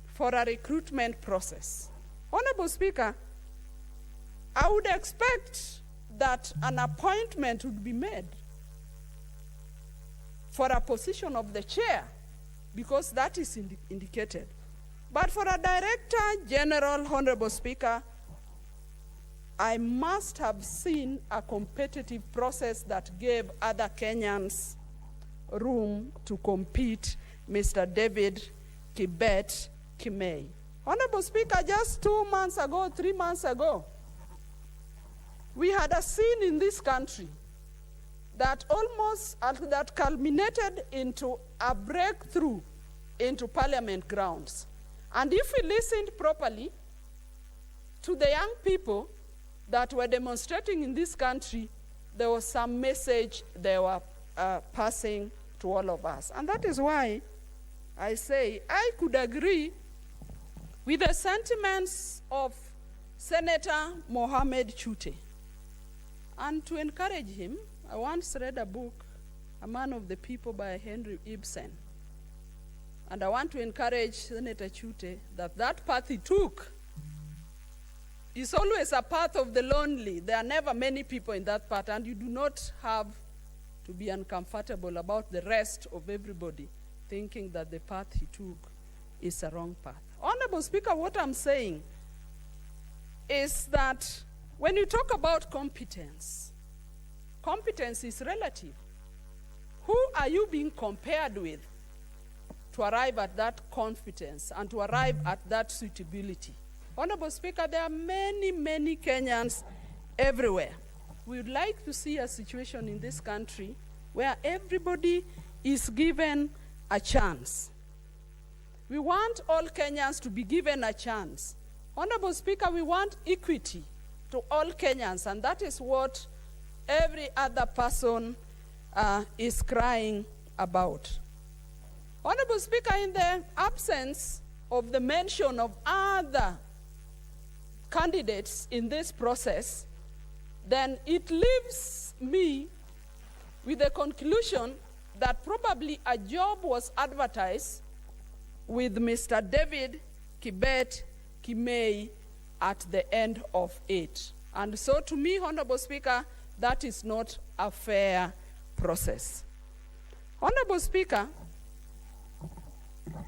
for a recruitment process. Honorable Speaker, I would expect that an appointment would be made for a position of the chair, because that is indicated. But for a Director General, Honorable Speaker, I must have seen a competitive process that gave other Kenyans room to compete, Mr. David Kibet Kimei. Honorable Speaker, just 3 months ago, we had a scene in this country that that culminated into a breakthrough into Parliament grounds. And if we listened properly to the young people that were demonstrating in this country, there was some message they were passing to all of us. And that is why I say I could agree with the sentiments of Senator Mohamed Chute. And to encourage him, I once read a book, A Man of the People by Henry Ibsen. And I want to encourage Senator Chute that that path he took is always a path of the lonely. There are never many people in that path, and you do not have to be uncomfortable about the rest of everybody thinking that the path he took is a wrong path. Honorable Speaker, what I'm saying is that when you talk about competence, competence is relative. Who are you being compared with to arrive at that competence and to arrive at that suitability? Honorable Speaker, there are many, many Kenyans everywhere. We would like to see a situation in this country where everybody is given a chance. We want all Kenyans to be given a chance. Honorable Speaker, we want equity to all Kenyans, and that is what every other person is crying about. Honorable Speaker, in the absence of the mention of other candidates in this process, then it leaves me with the conclusion that probably a job was advertised with Mr. David Kibet Kimei at the end of it. And so to me, Honorable Speaker, that is not a fair process. Honorable Speaker,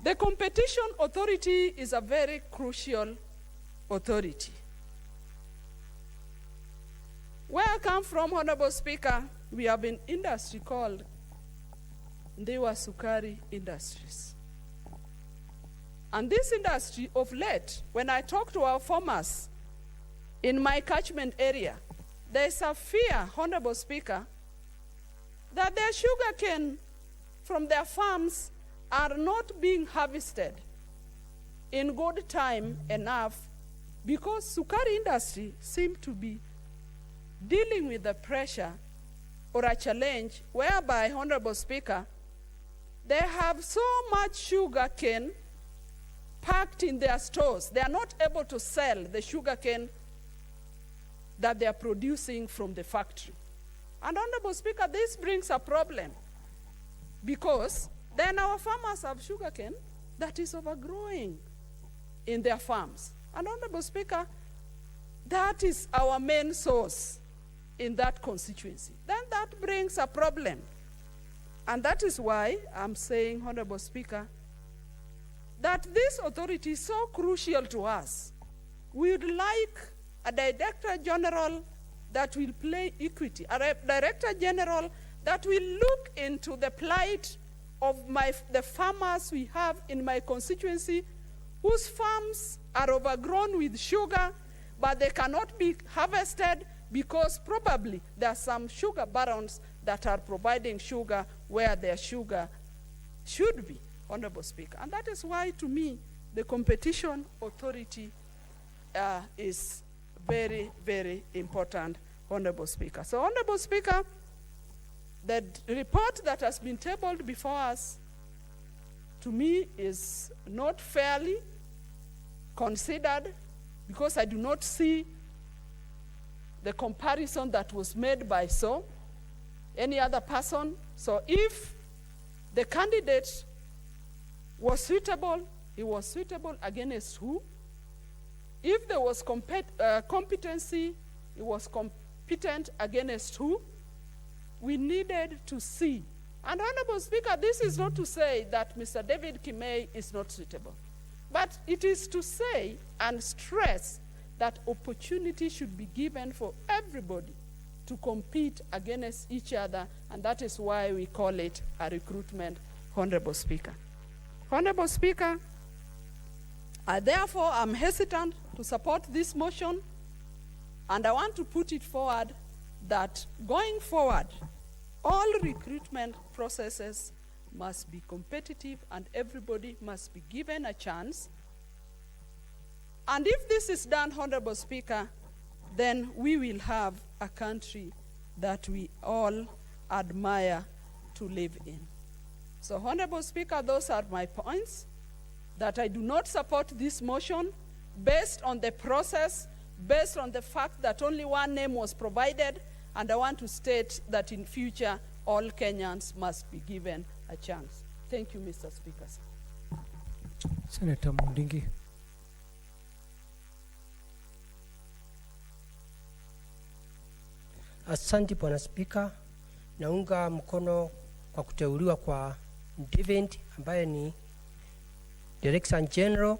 the Competition Authority is a very crucial authority. Where I come from, Honorable Speaker, we have an industry called Ndiwa Sukari Industries. And this industry of late, when I talk to our farmers in my catchment area, there's a fear, Honorable Speaker, that their sugarcane from their farms are not being harvested in good time enough because Sukari industry seem to be dealing with the pressure or a challenge whereby, Honorable Speaker, they have so much sugar cane packed in their stores. They are not able to sell the sugar cane that they are producing from the factory. And Honorable Speaker, this brings a problem because then our farmers have sugar cane that is overgrowing in their farms. And Honorable Speaker, that is our main source in that constituency. Then that brings a problem. And that is why I'm saying, Honorable Speaker, that this authority is so crucial to us. We would like a Director General that will play equity, a Director General that will look into the plight of the farmers we have in my constituency whose farms are overgrown with sugar, but they cannot be harvested because probably there are some sugar barons that are providing sugar where their sugar should be, Honorable Speaker. And that is why, to me, the Competition Authority is very, very important, Honorable Speaker. So, Honorable Speaker, the report that has been tabled before us, to me, is not fairly considered because I do not see the comparison that was made by any other person. So if the candidate was suitable, he was suitable against who? If there was competency, he was competent against who? We needed to see. And Honorable Speaker, this is not to say that Mr. David Kimei is not suitable, but it is to say and stress that opportunity should be given for everybody to compete against each other, and that is why we call it a recruitment, Honorable Speaker. Honorable Speaker, I therefore am hesitant to support this motion, and I want to put it forward that going forward, all recruitment processes must be competitive and everybody must be given a chance. And if this is done, Honorable Speaker, then we will have a country that we all admire to live in. So, Honorable Speaker, those are my points, that I do not support this motion based on the process, based on the fact that only one name was provided, and I want to state that in future, all Kenyans must be given a chance. Thank you, Mr. Speaker. Senator Mundingi. Asante Bwana Spika, naunga mkono kwa kuteuliwa kwa David ambaye ni Director General.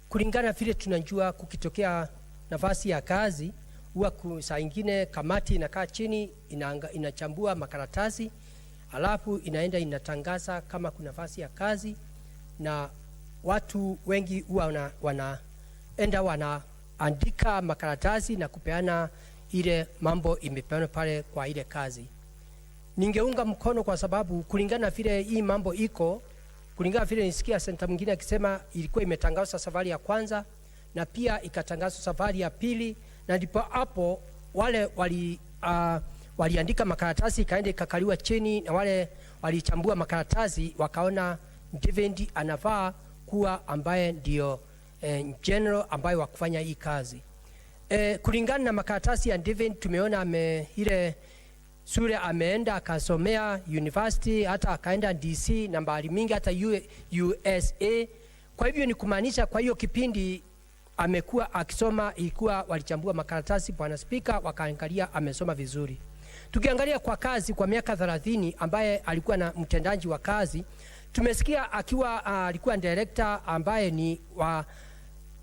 Kulingana vile tunajua kukitokea nafasi ya kazi, huwa saa ingine kamati inakaa chini inachambua makaratasi, alafu inaenda inatangaza kama kuna nafasi ya kazi, na watu wengi huwa wanaenda wanaandika makaratasi na kupeana ile mambo imepeana pale kwa ile kazi. Ningeunga mkono kwa sababu kulingana vile hii mambo iko, kulingana vile nisikia senta mwingine akisema ilikuwa imetangazwa safari ya kwanza na pia ikatangazwa safari ya pili, na ndipo hapo wale waliandika makaratasi ikaenda ikakaliwa chini, na wale walichambua makaratasi wakaona David anafaa kuwa ambaye ndio general ambaye wa kufanya hii kazi. Kulingana na makaratasi ya David tumeona ile sura ameenda akasomea university, hata akaenda DC na mbali mingi, hata USA. Kwa hivyo ni kumaanisha kwa hiyo kipindi amekuwa akisoma, ilikuwa walichambua makaratasi Bwana Spika, wakaangalia amesoma vizuri. Tukiangalia kwa kazi kwa miaka 30 ambaye alikuwa na mtendaji wa kazi, tumesikia akiwa alikuwa director ambaye ni wa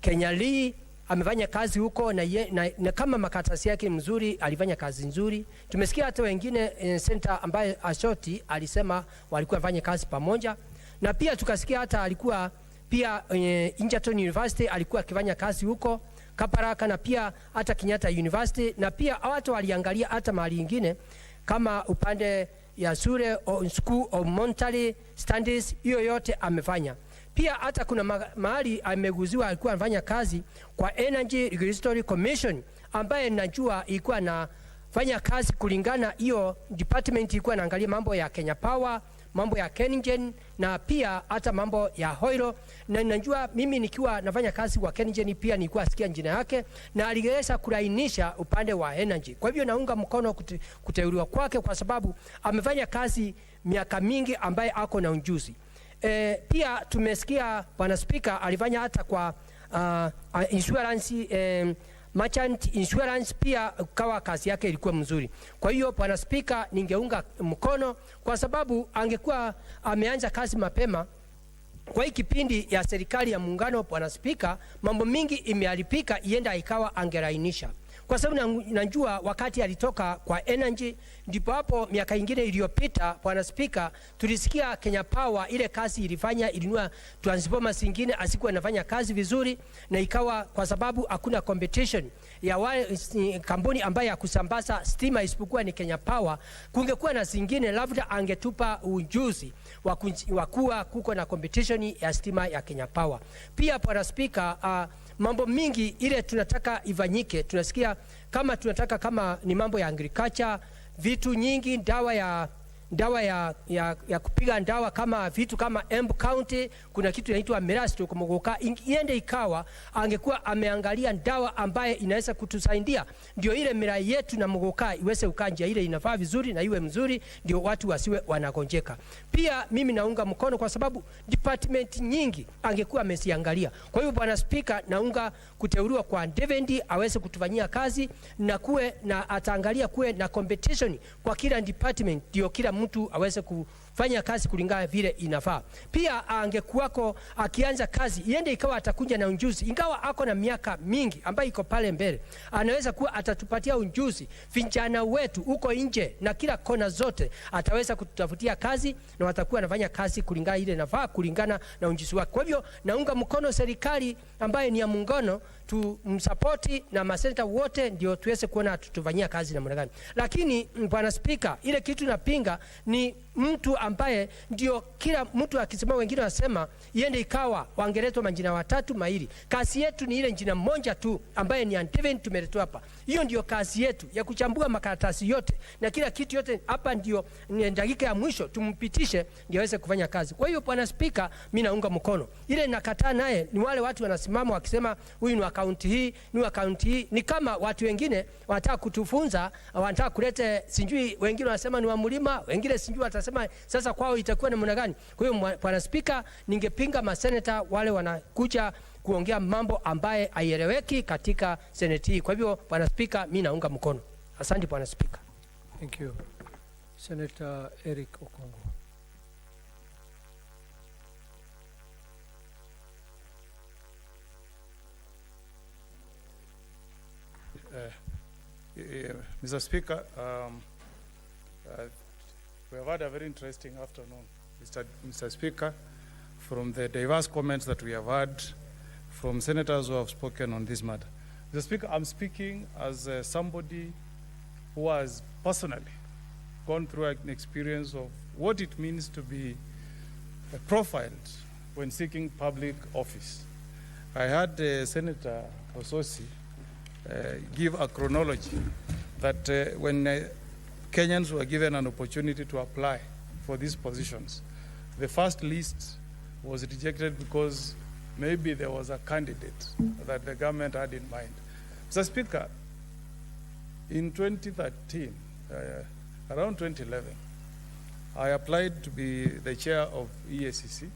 Kenya Lee, amefanya kazi huko na kama makaratasi yake mzuri, alifanya kazi nzuri. Tumesikia hata wengine center ambaye Ashoti alisema walikuwa wafanya kazi pamoja, na pia tukasikia hata alikuwa pia Egerton University alikuwa akifanya kazi huko Kaparaka, na pia hata Kenyatta University, na pia watu waliangalia hata mahali ingine kama upande ya Sure School of Monetary Studies, hiyo yote amefanya. Pia hata kuna mahali ameguziwa alikuwa anafanya kazi kwa Energy Regulatory Commission ambaye najua ilikuwa anafanya kazi kulingana, hiyo department ilikuwa inaangalia mambo ya Kenya Power, mambo ya KenGen na pia hata mambo ya Hoiro. Na najua mimi nikiwa nafanya kazi kwa KenGen pia nilikuwa sikia jina yake na aliweza kulainisha upande wa energy. Kwa hivyo naunga mkono kuteuliwa kwake kwa sababu amefanya kazi miaka mingi ambaye ako na ujuzi. Pia tumesikia Bwana Speaker alifanya hata kwa insurance merchant insurance, pia kawa kazi yake ilikuwa mzuri. Kwa hiyo Bwana Speaker, ningeunga mkono kwa sababu angekuwa ameanza kazi mapema kwa hii kipindi ya serikali ya muungano. Bwana Speaker, mambo mingi imeharibika, ienda ikawa angerainisha, kwa sababu najua wakati alitoka kwa energy, ndipo hapo miaka ingine iliyopita Bwana Speaker, tulisikia Kenya Power ile kazi ilifanya, ilinua transformers ingine asikuwa inafanya kazi vizuri, na ikawa kwa sababu hakuna competition ya kampuni ambaye ya kusambaza stima isipokuwa ni Kenya Power, kungekuwa na zingine labda angetupa ujuzi wa kuwa kuko na competition ya stima ya Kenya Power. Pia Bwana Speaker, mambo mingi ile tunataka ifanyike, tunasikia kama tunataka kama ni mambo ya agriculture, vitu nyingi, dawa ya kupiga dawa, kama vitu kama Embu County kuna kitu inaitwa Mirasto Kumogoka, iende ikawa angekuwa ameangalia dawa ambaye inaweza kutusaidia, ndio ile mira yetu na Mogoka iweze ukanja ile inafaa vizuri na iwe mzuri, ndio watu wasiwe wanagonjeka. Pia mimi naunga mkono kwa sababu department nyingi angekuwa amesiangalia. Kwa hiyo Bwana Speaker, naunga kuteuliwa kwa David aweze kutufanyia kazi na kuwe na ataangalia kuwe na competition kwa kila department, ndio kila mtu aweze kufanya kazi kulingana vile inafaa. Pia angekuwako akianza kazi iende ikawa atakuja na ujuzi, ingawa ako na miaka mingi ambayo iko pale mbele, anaweza kuwa atatupatia ujuzi vijana wetu huko nje na kila kona zote, ataweza kututafutia kazi na watakuwa anafanya kazi kulingana ile inafaa kulingana na ujuzi wake. Kwa hivyo naunga mkono serikali ambaye ni ya muungano, tumsapoti na masenta wote ndio tuweze kuona tutufanyia kazi namna gani. Lakini Bwana Speaker, ile kitu napinga ni mtu ambaye ndio kila mtu akisema, wengine wasema iende ikawa wangeletwa majina watatu maili. Kazi yetu ni ile jina moja tu ambaye ni Antiven tumeletwa hapa. Hiyo ndio kazi yetu ya kuchambua makaratasi yote na kila kitu yote hapa, ndio dakika ya mwisho tumpitishe ndio aweze kufanya kazi. Kwa hiyo Bwana Speaker, mimi naunga mkono. Ile nakataa naye ni wale watu wanasimama wakisema huyu ni akaunti hii, ni akaunti hii. Ni kama watu wengine wanataka kutufunza, wanataka kulete sijui, wengine wanasema ni wa mlima, wengine sijui watasema sasa kwao itakuwa namna gani. Kwa hiyo Bwana Speaker, ningepinga maseneta wale wanakuja kuongea mambo ambaye haieleweki katika seneti hii. Kwa hivyo Bwana Speaker, mimi naunga mkono. Asante Bwana Speaker. Thank you. Senator Eric Okongo. Mr. Speaker, we have had a very interesting afternoon, Mr. Speaker, from the diverse comments that we have had from senators who have spoken on this matter. Mr. Speaker, I'm speaking as somebody who has personally gone through an experience of what it means to be profiled when seeking public office. I had Senator Ososi give a chronology that when Kenyans were given an opportunity to apply for these positions, the first list was rejected because maybe there was a candidate that the government had in mind. Mr. Speaker, in 2013, around 2011, I applied to be the chair of EACC.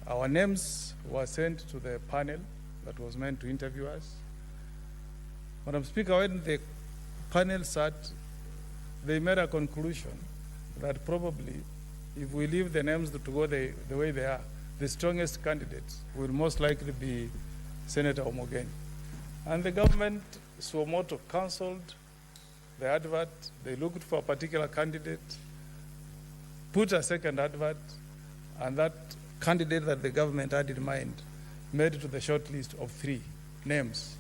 Our names were sent to the panel that was meant to interview us. Madam Speaker, when the panel sat, they made a conclusion that probably if we leave the names to go the way they are, the strongest candidates will most likely be Senator Omogeni. And the government suo motu cancelled the advert. They looked for a particular candidate, put a second advert, and that candidate that the government had in mind made it to the short list of 3 names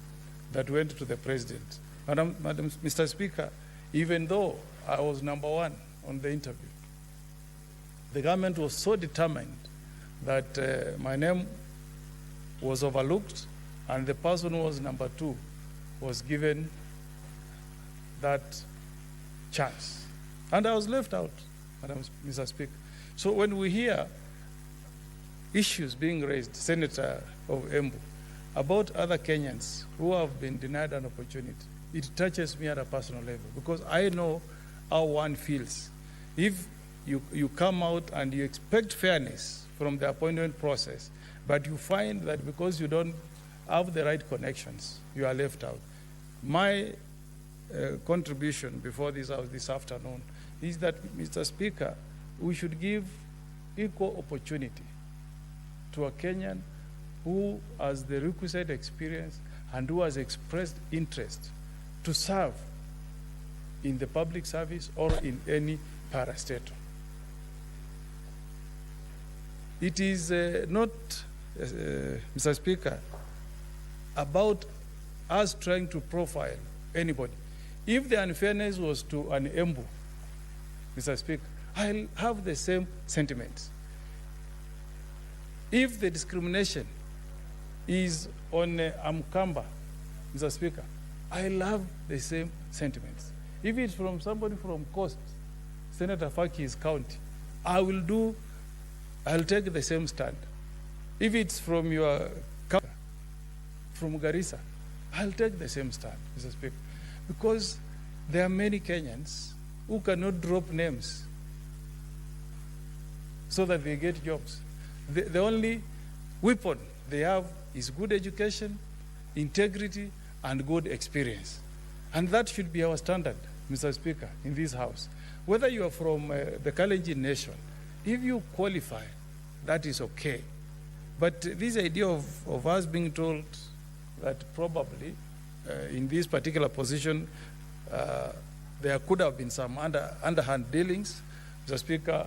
that went to the president. Madam, Mr. Speaker, even though I was number 1 on the interview, the government was so determined that my name was overlooked and the person who was number 2 was given that chance. And I was left out, Madam Mr. Speaker. So when we hear issues being raised, Senator of Embu, about other Kenyans who have been denied an opportunity, it touches me at a personal level because I know how one feels. If you come out and you expect fairness from the appointment process, but you find that because you don't have the right connections, you are left out. My contribution before this house this afternoon is that, Mr. Speaker, we should give equal opportunity to a Kenyan who has the requisite experience and who has expressed interest to serve in the public service or in any parastatal. It is not, Mr. Speaker, about us trying to profile anybody. If the unfairness was to an Embu, Mr. Speaker, I'll have the same sentiments. If the discrimination is on Amkamba, Mr. Speaker, I'll have the same sentiments. If it's from somebody from Coast, Senator Faki's county, I'll take the same stand. If it's from your county, from Garissa, I'll take the same stand, Mr. Speaker, because there are many Kenyans who cannot drop names so that they get jobs. The only weapon they have is good education, integrity, and good experience. And that should be our standard, Mr. Speaker, in this House. Whether you are from the Kalenjin nation, if you qualify, that is okay. But this idea of us being told that probably in this particular position there could have been some underhand dealings, Mr. Speaker,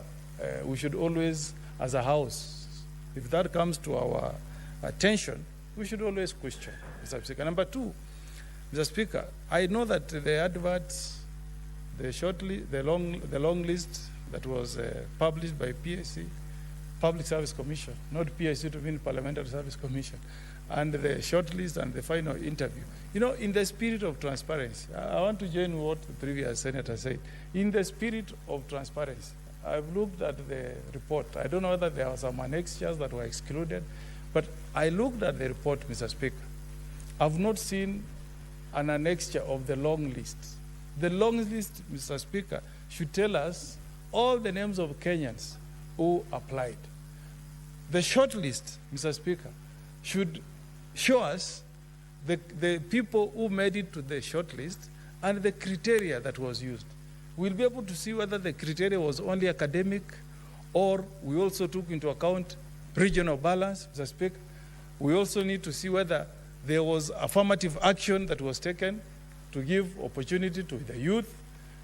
we should always, as a House, if that comes to our attention, we should always question, Mr. Speaker. Number 2, Mr. Speaker, I know that the adverts, the long list that was published by PSC, Public Service Commission, not PSC to mean Parliamentary Service Commission, and the short list and the final interview. You know, in the spirit of transparency, I want to join what the previous senator said. In the spirit of transparency, I've looked at the report. I don't know whether there were some annexures that were excluded, but I looked at the report, Mr. Speaker. I've not seen an annexure of the long list. The long list, Mr. Speaker, should tell us all the names of Kenyans who applied. The short list, Mr. Speaker, should show us the people who made it to the short list and the criteria that was used. We'll be able to see whether the criteria was only academic or we also took into account regional balance, Mr. Speaker. We also need to see whether there was affirmative action that was taken to give opportunity to the youth,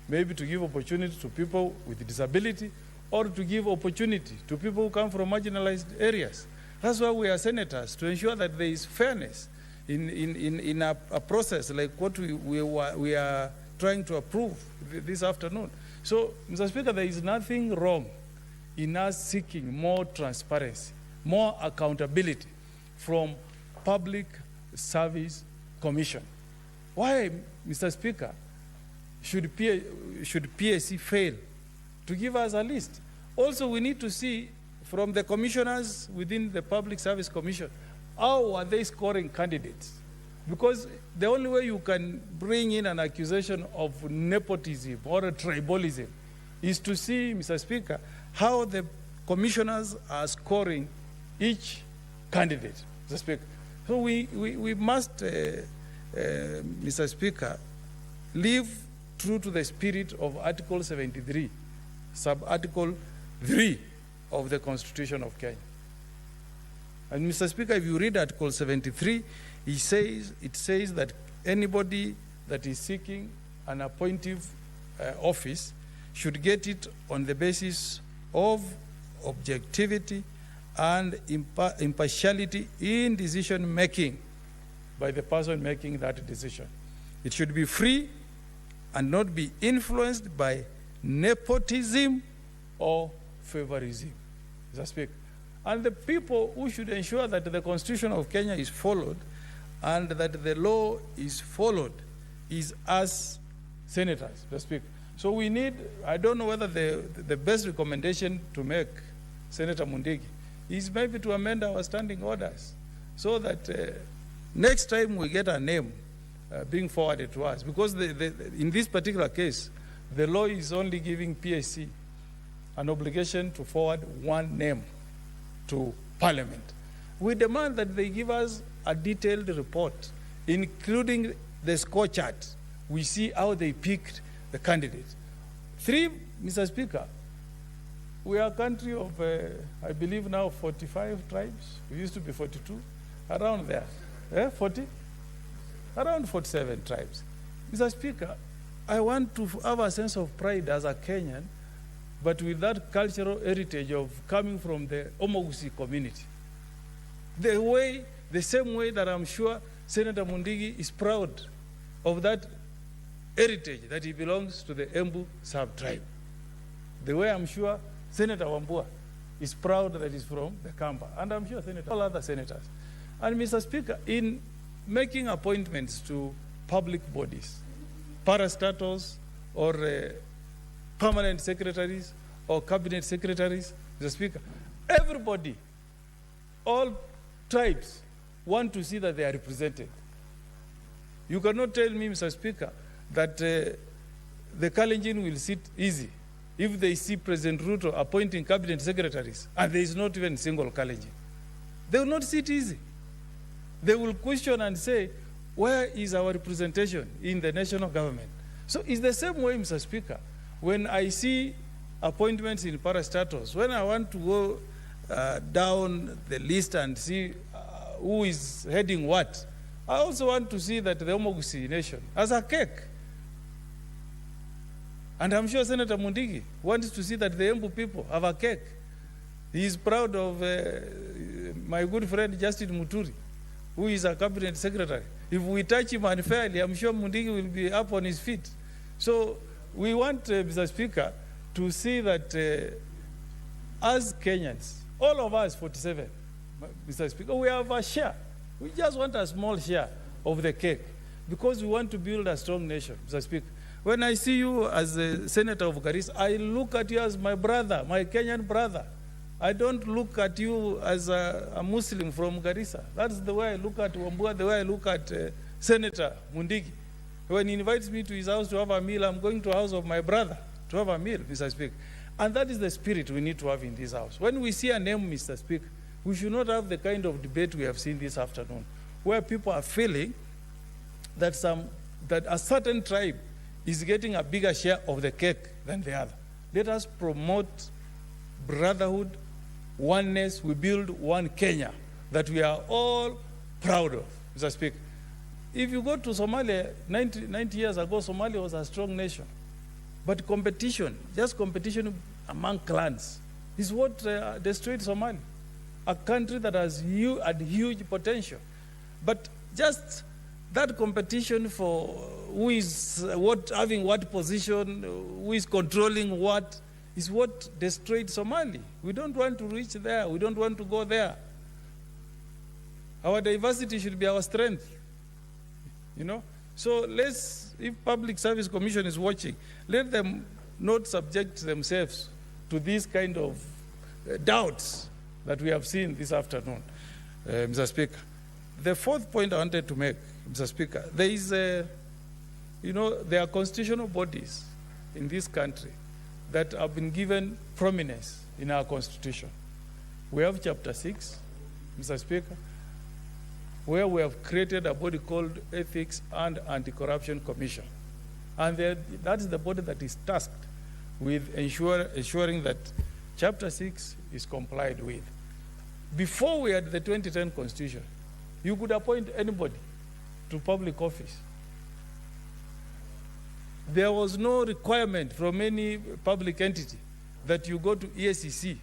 maybe to give opportunity to people with disability, or to give opportunity to people who come from marginalized areas. That's why we are senators, to ensure that there is fairness in a process like what we are trying to approve this afternoon. So, Mr. Speaker, there is nothing wrong in us seeking more transparency, more accountability from Public Service Commission. Why, Mr. Speaker, should PSC fail to give us a list? Also, we need to see from the commissioners within the Public Service Commission, how are they scoring candidates? Because the only way you can bring in an accusation of nepotism or a tribalism is to see, Mr. Speaker, how the commissioners are scoring each candidate, Mr. Speaker. So we must, Mr. Speaker, leave true to the spirit of Article 73, sub-article 3 of the Constitution of Kenya. And Mr. Speaker, if you read Article 73, it says that anybody that is seeking an appointive office should get it on the basis of objectivity and impartiality in decision making by the person making that decision. It should be free and not be influenced by nepotism or favorism. Mr. Speaker. And the people who should ensure that the Constitution of Kenya is followed and that the law is followed is us senators, Mr. Speaker. So we need, I don't know whether the best recommendation to make, Senator Mundigi, is maybe to amend our standing orders so that next time we get a name being forwarded to us, because in this particular case, the law is only giving PSC an obligation to forward one name to Parliament. We demand that they give us a detailed report, including the score chart. We see how they picked the candidate. 3, Mr. Speaker, we are a country of, I believe now, 45 tribes. We used to be 42, around there. 40? Around 47 tribes. Mr. Speaker, I want to have a sense of pride as a Kenyan, but with that cultural heritage of coming from the Omogusi community. The same way that I'm sure Senator Mundigi is proud of that heritage, that he belongs to the Embu sub-tribe. The way I'm sure Senator Wambua is proud that he's from the Kamba, and I'm sure all other senators. And Mr. Speaker, in making appointments to public bodies, parastatals or permanent secretaries or cabinet secretaries, Mr. Speaker, everybody, all tribes want to see that they are represented. You cannot tell me, Mr. Speaker, that the Kalenjin will sit easy if they see President Ruto appointing cabinet secretaries and there is not even a single Kalenjin. They will not sit easy. They will question and say, where is our representation in the national government? So it's the same way, Mr. Speaker, when I see appointments in parastatals, when I want to go down the list and see who is heading what, I also want to see that the Omogusi nation has a cake. And I'm sure Senator Mundigi wants to see that the Embu people have a cake. He is proud of my good friend Justin Muturi, who is a cabinet secretary. If we touch him unfairly, I'm sure Mundigi will be up on his feet. So we want, Mr. Speaker, to see that as Kenyans, all of us 47, Mr. Speaker, we have a share. We just want a small share of the cake because we want to build a strong nation, Mr. Speaker. When I see you as a senator of Garissa, I look at you as my brother, my Kenyan brother. I don't look at you as a Muslim from Garissa. That's the way I look at Wambua, the way I look at Senator Mundigi. When he invites me to his house to have a meal, I'm going to the house of my brother to have a meal, Mr. Speaker. And that is the spirit we need to have in this house. When we see a name, Mr. Speaker, we should not have the kind of debate we have seen this afternoon, where people are feeling that a certain tribe is getting a bigger share of the cake than the other. Let us promote brotherhood, oneness. We build one Kenya that we are all proud of, Mr. Speaker. If you go to Somalia, 90 years ago, Somalia was a strong nation. But competition, just competition among clans, is what destroyed Somalia. A country that has had huge potential. But just that competition for who is having what position, who is controlling what, is what destroyed Somalia. We don't want to reach there. We don't want to go there. Our diversity should be our strength. You know? So if Public Service Commission is watching, let them not subject themselves to these kind of doubts that we have seen this afternoon, Mr. Speaker. The fourth point I wanted to make, Mr. Speaker, there are constitutional bodies in this country that have been given prominence in our constitution. We have Chapter 6, Mr. Speaker, where we have created a body called Ethics and Anti-Corruption Commission. And that is the body that is tasked with ensuring that Chapter 6 is complied with. Before we had the 2010 Constitution, you could appoint anybody to public office. There was no requirement from any public entity that you go to EACC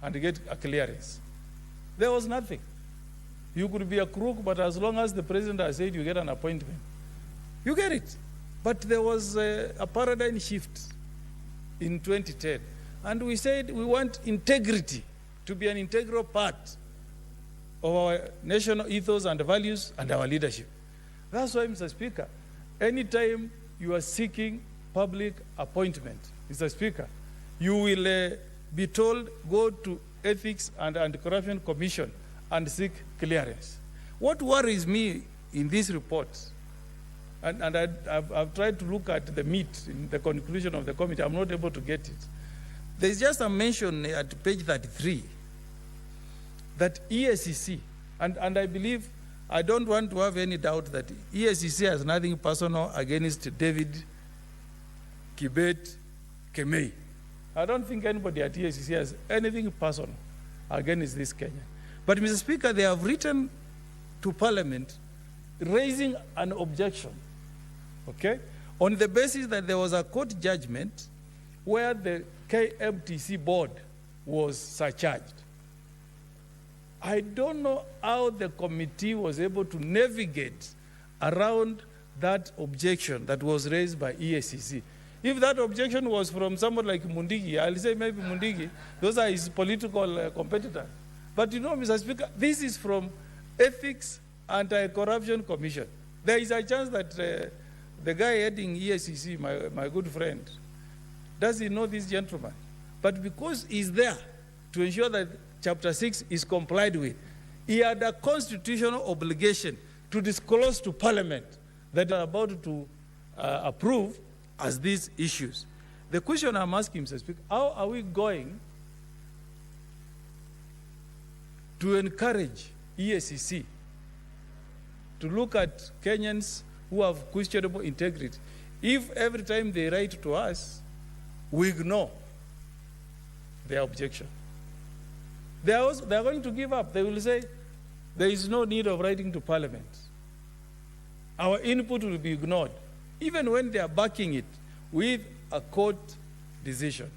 and get a clearance. There was nothing. You could be a crook, but as long as the president has said you get an appointment, you get it. But there was a paradigm shift in 2010. And we said we want integrity to be an integral part of our national ethos and values and our leadership. That's why, Mr. Speaker, anytime you are seeking public appointment, Mr. Speaker, you will be told, go to Ethics and Anti-Corruption Commission and seek clearance. What worries me in this report, and I've tried to look at the meat in the conclusion of the committee, I'm not able to get it. There's just a mention at page 33 that EACC, and I believe, I don't want to have any doubt that EACC has nothing personal against David Kibet Kemei. I don't think anybody at EACC has anything personal against this Kenyan. But, Mr. Speaker, they have written to Parliament raising an objection, okay, on the basis that there was a court judgment where the KMTC board was surcharged. I don't know how the committee was able to navigate around that objection that was raised by EACC. If that objection was from someone like Mundigi, I'll say maybe Mundigi, those are his political competitors. But you know, Mr. Speaker, this is from Ethics and Anti-Corruption Commission. There is a chance that the guy heading EACC, my good friend, does he know this gentleman? But because he's there to ensure that Chapter 6 is complied with, he had a constitutional obligation to disclose to Parliament that they are about to approve as these issues. The question I'm asking, Mr. Speaker, how are we going to encourage EACC to look at Kenyans who have questionable integrity if every time they write to us, we ignore their objection? They are going to give up. They will say, there is no need of writing to Parliament. Our input will be ignored, even when they are backing it with a court decision.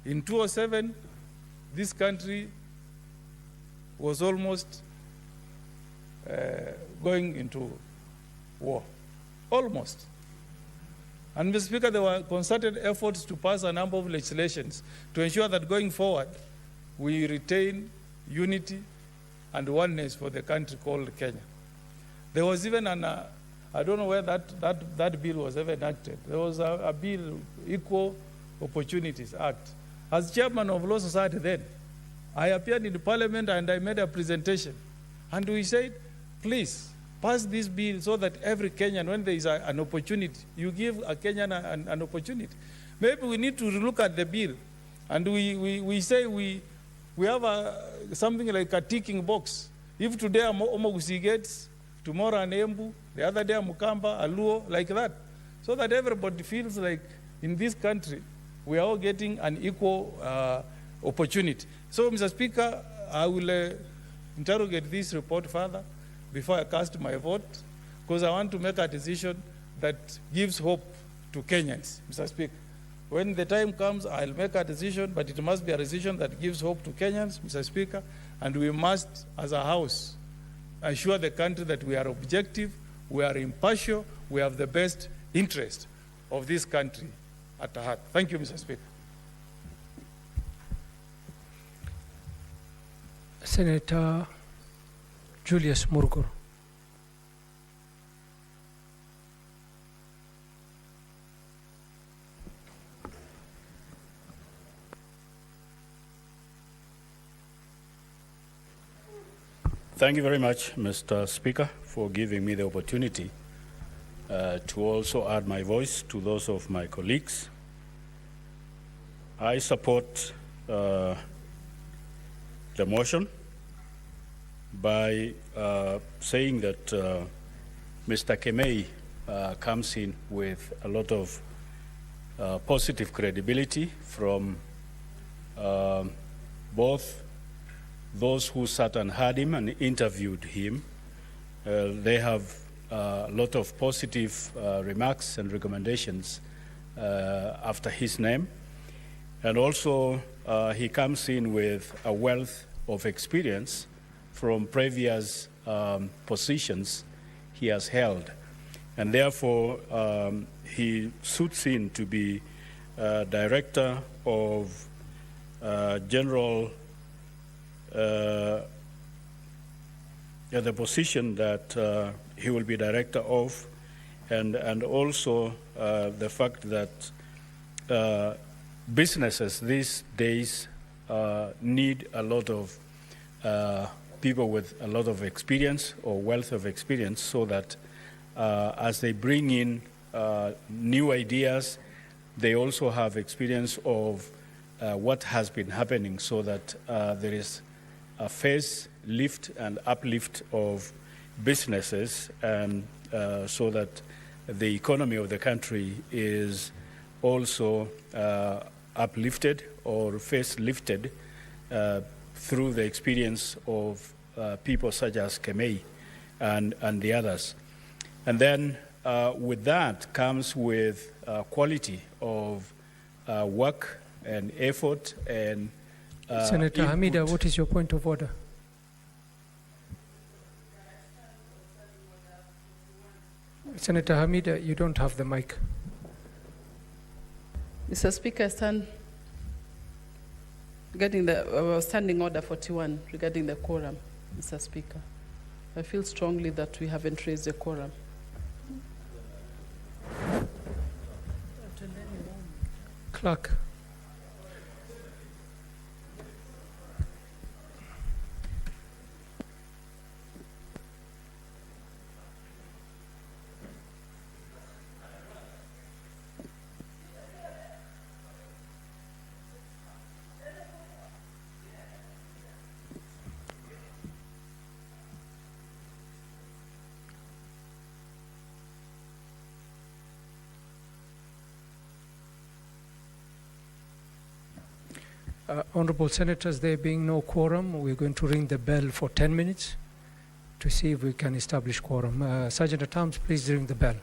In 2007, this country was almost going into war. Almost. And, Mr. Speaker, there were concerted efforts to pass a number of legislations to ensure that going forward, we retain unity and oneness for the country called Kenya. There was even I don't know where that bill was ever enacted. There was a bill, Equal Opportunities Act. As chairman of Law Society then, I appeared in the Parliament and I made a presentation. And we said, please, pass this bill so that every Kenyan, when there is an opportunity, you give a Kenyan an opportunity. Maybe we need to look at the bill, and we say we have something like a ticking box. If today Omogusi gets, tomorrow an Embu, the other day a Mukamba, a Luo, like that, so that everybody feels like in this country we are all getting an equal opportunity. So, Mr. Speaker, I will interrogate this report further before I cast my vote, because I want to make a decision that gives hope to Kenyans, Mr. Speaker. When the time comes, I'll make a decision, but it must be a decision that gives hope to Kenyans, Mr. Speaker, and we must, as a House, assure the country that we are objective, we are impartial, we have the best interest of this country at heart. Thank you, Mr. Speaker. Senator Julius Murgur. Thank you very much, Mr. Speaker, for giving me the opportunity to also add my voice to those of my colleagues. I support the motion by saying that Mr. Kemei comes in with a lot of positive credibility from both those who sat and heard him and interviewed him. They have a lot of positive remarks and recommendations after his name. And also, he comes in with a wealth of experience from previous positions he has held. And therefore, he suits in to be director of general, the position that he will be director of, and also the fact that businesses these days need a lot of people with a lot of experience or wealth of experience, so that as they bring in new ideas, they also have experience of what has been happening, so that there is a phase lift and uplift of businesses, and so that the economy of the country is also uplifted or face lifted through the experience of people such as Kemei and the others. And then with that comes with quality of work and effort and Senator input. Hamida, what is your point of order? Senator Hamida, you don't have the mic. Mr. Speaker, I stand regarding the standing order 41 regarding the quorum, Mr. Speaker. I feel strongly that we haven't raised the quorum. Clerk. Honorable Senators, there being no quorum, we're going to ring the bell for 10 minutes to see if we can establish quorum. Sergeant at Arms, please ring the bell.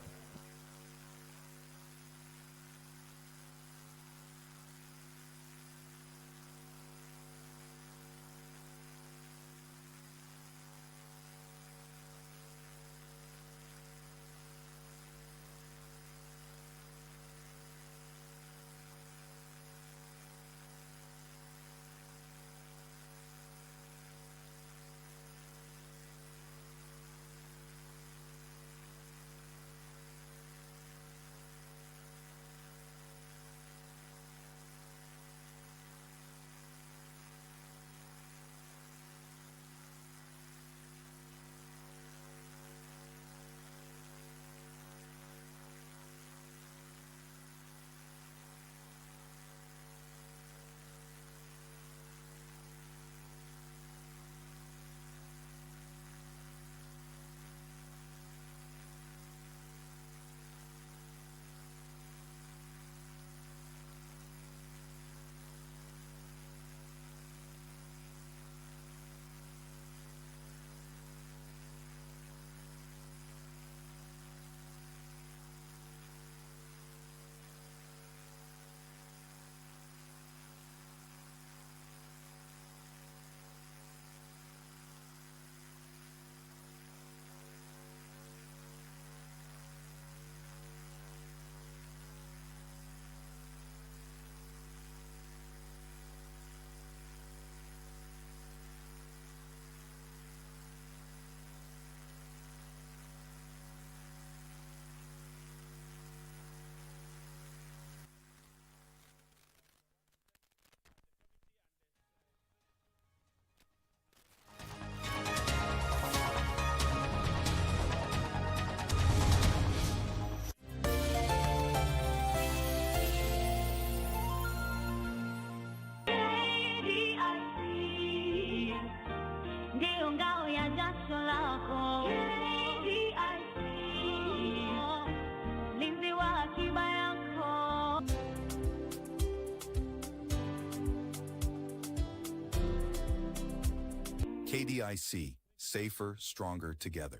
KDIC, safer, stronger together.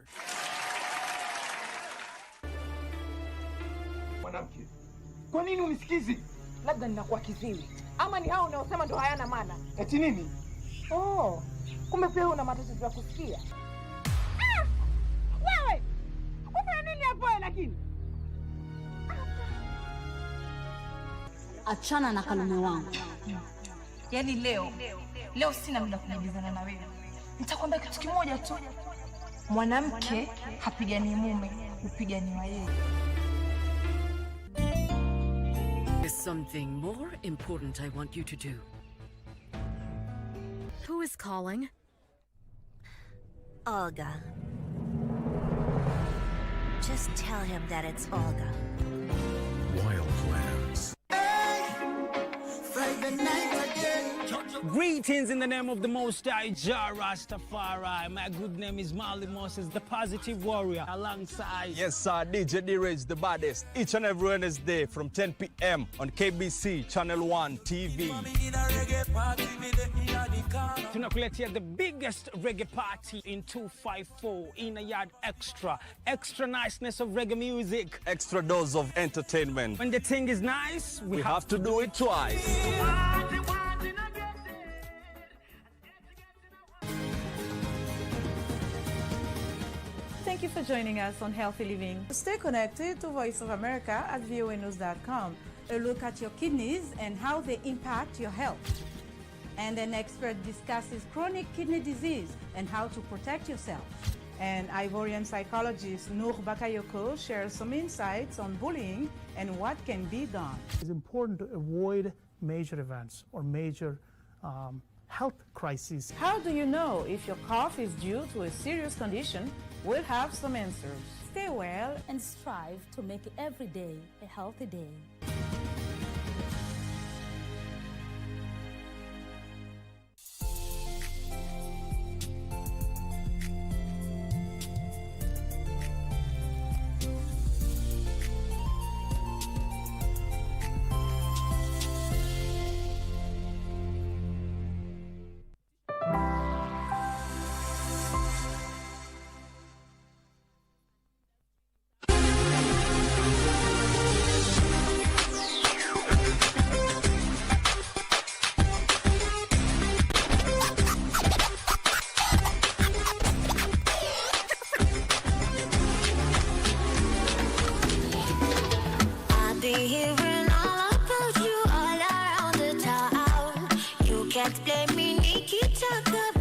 Mwanamke, kwa nini unisikizi? Labda ninakuwa kiziwi, ama ni hao unaosema ndo hayana maana. Eti nini? Oh, kumbe pia una matatizo ya kusikia. Wewe unafanya nini hapo lakini? Achana na kalume wangu. Yaani leo sina muda kujibizana na wewe. Nitakwambia kitu kimoja tu. Mwanamke hapigani mume, hupigani yeye. There's something more important I want you to do. Who is calling? Olga. Just tell him that it's Olga. Wildlands. Friday night again. Greetings in the name of the Most High, Jah Rastafari. My good name is Marley Moses, the positive warrior, alongside... Yes, sir, DJ D-Rage, the baddest. Each and every Wednesday from 10 p.m. on KBC Channel 1 TV. Tunakuletea the biggest reggae party in 254 in a yard extra. Extra niceness of reggae music. Extra dose of entertainment. When the thing is nice, we have to do it twice. Thank you for joining us on Healthy Living. Stay connected to Voice of America at voanews.com. A look at your kidneys and how they impact your health. And an expert discusses chronic kidney disease and how to protect yourself. And Ivorian psychologist Noor Bakayoko shares some insights on bullying and what can be done. It's important to avoid major events or major health crises. How do you know if your cough is due to a serious condition? We'll have some answers. Stay well and strive to make every day a healthy day. Hearing all about you all around the town. You can't blame me, Nikki, talk about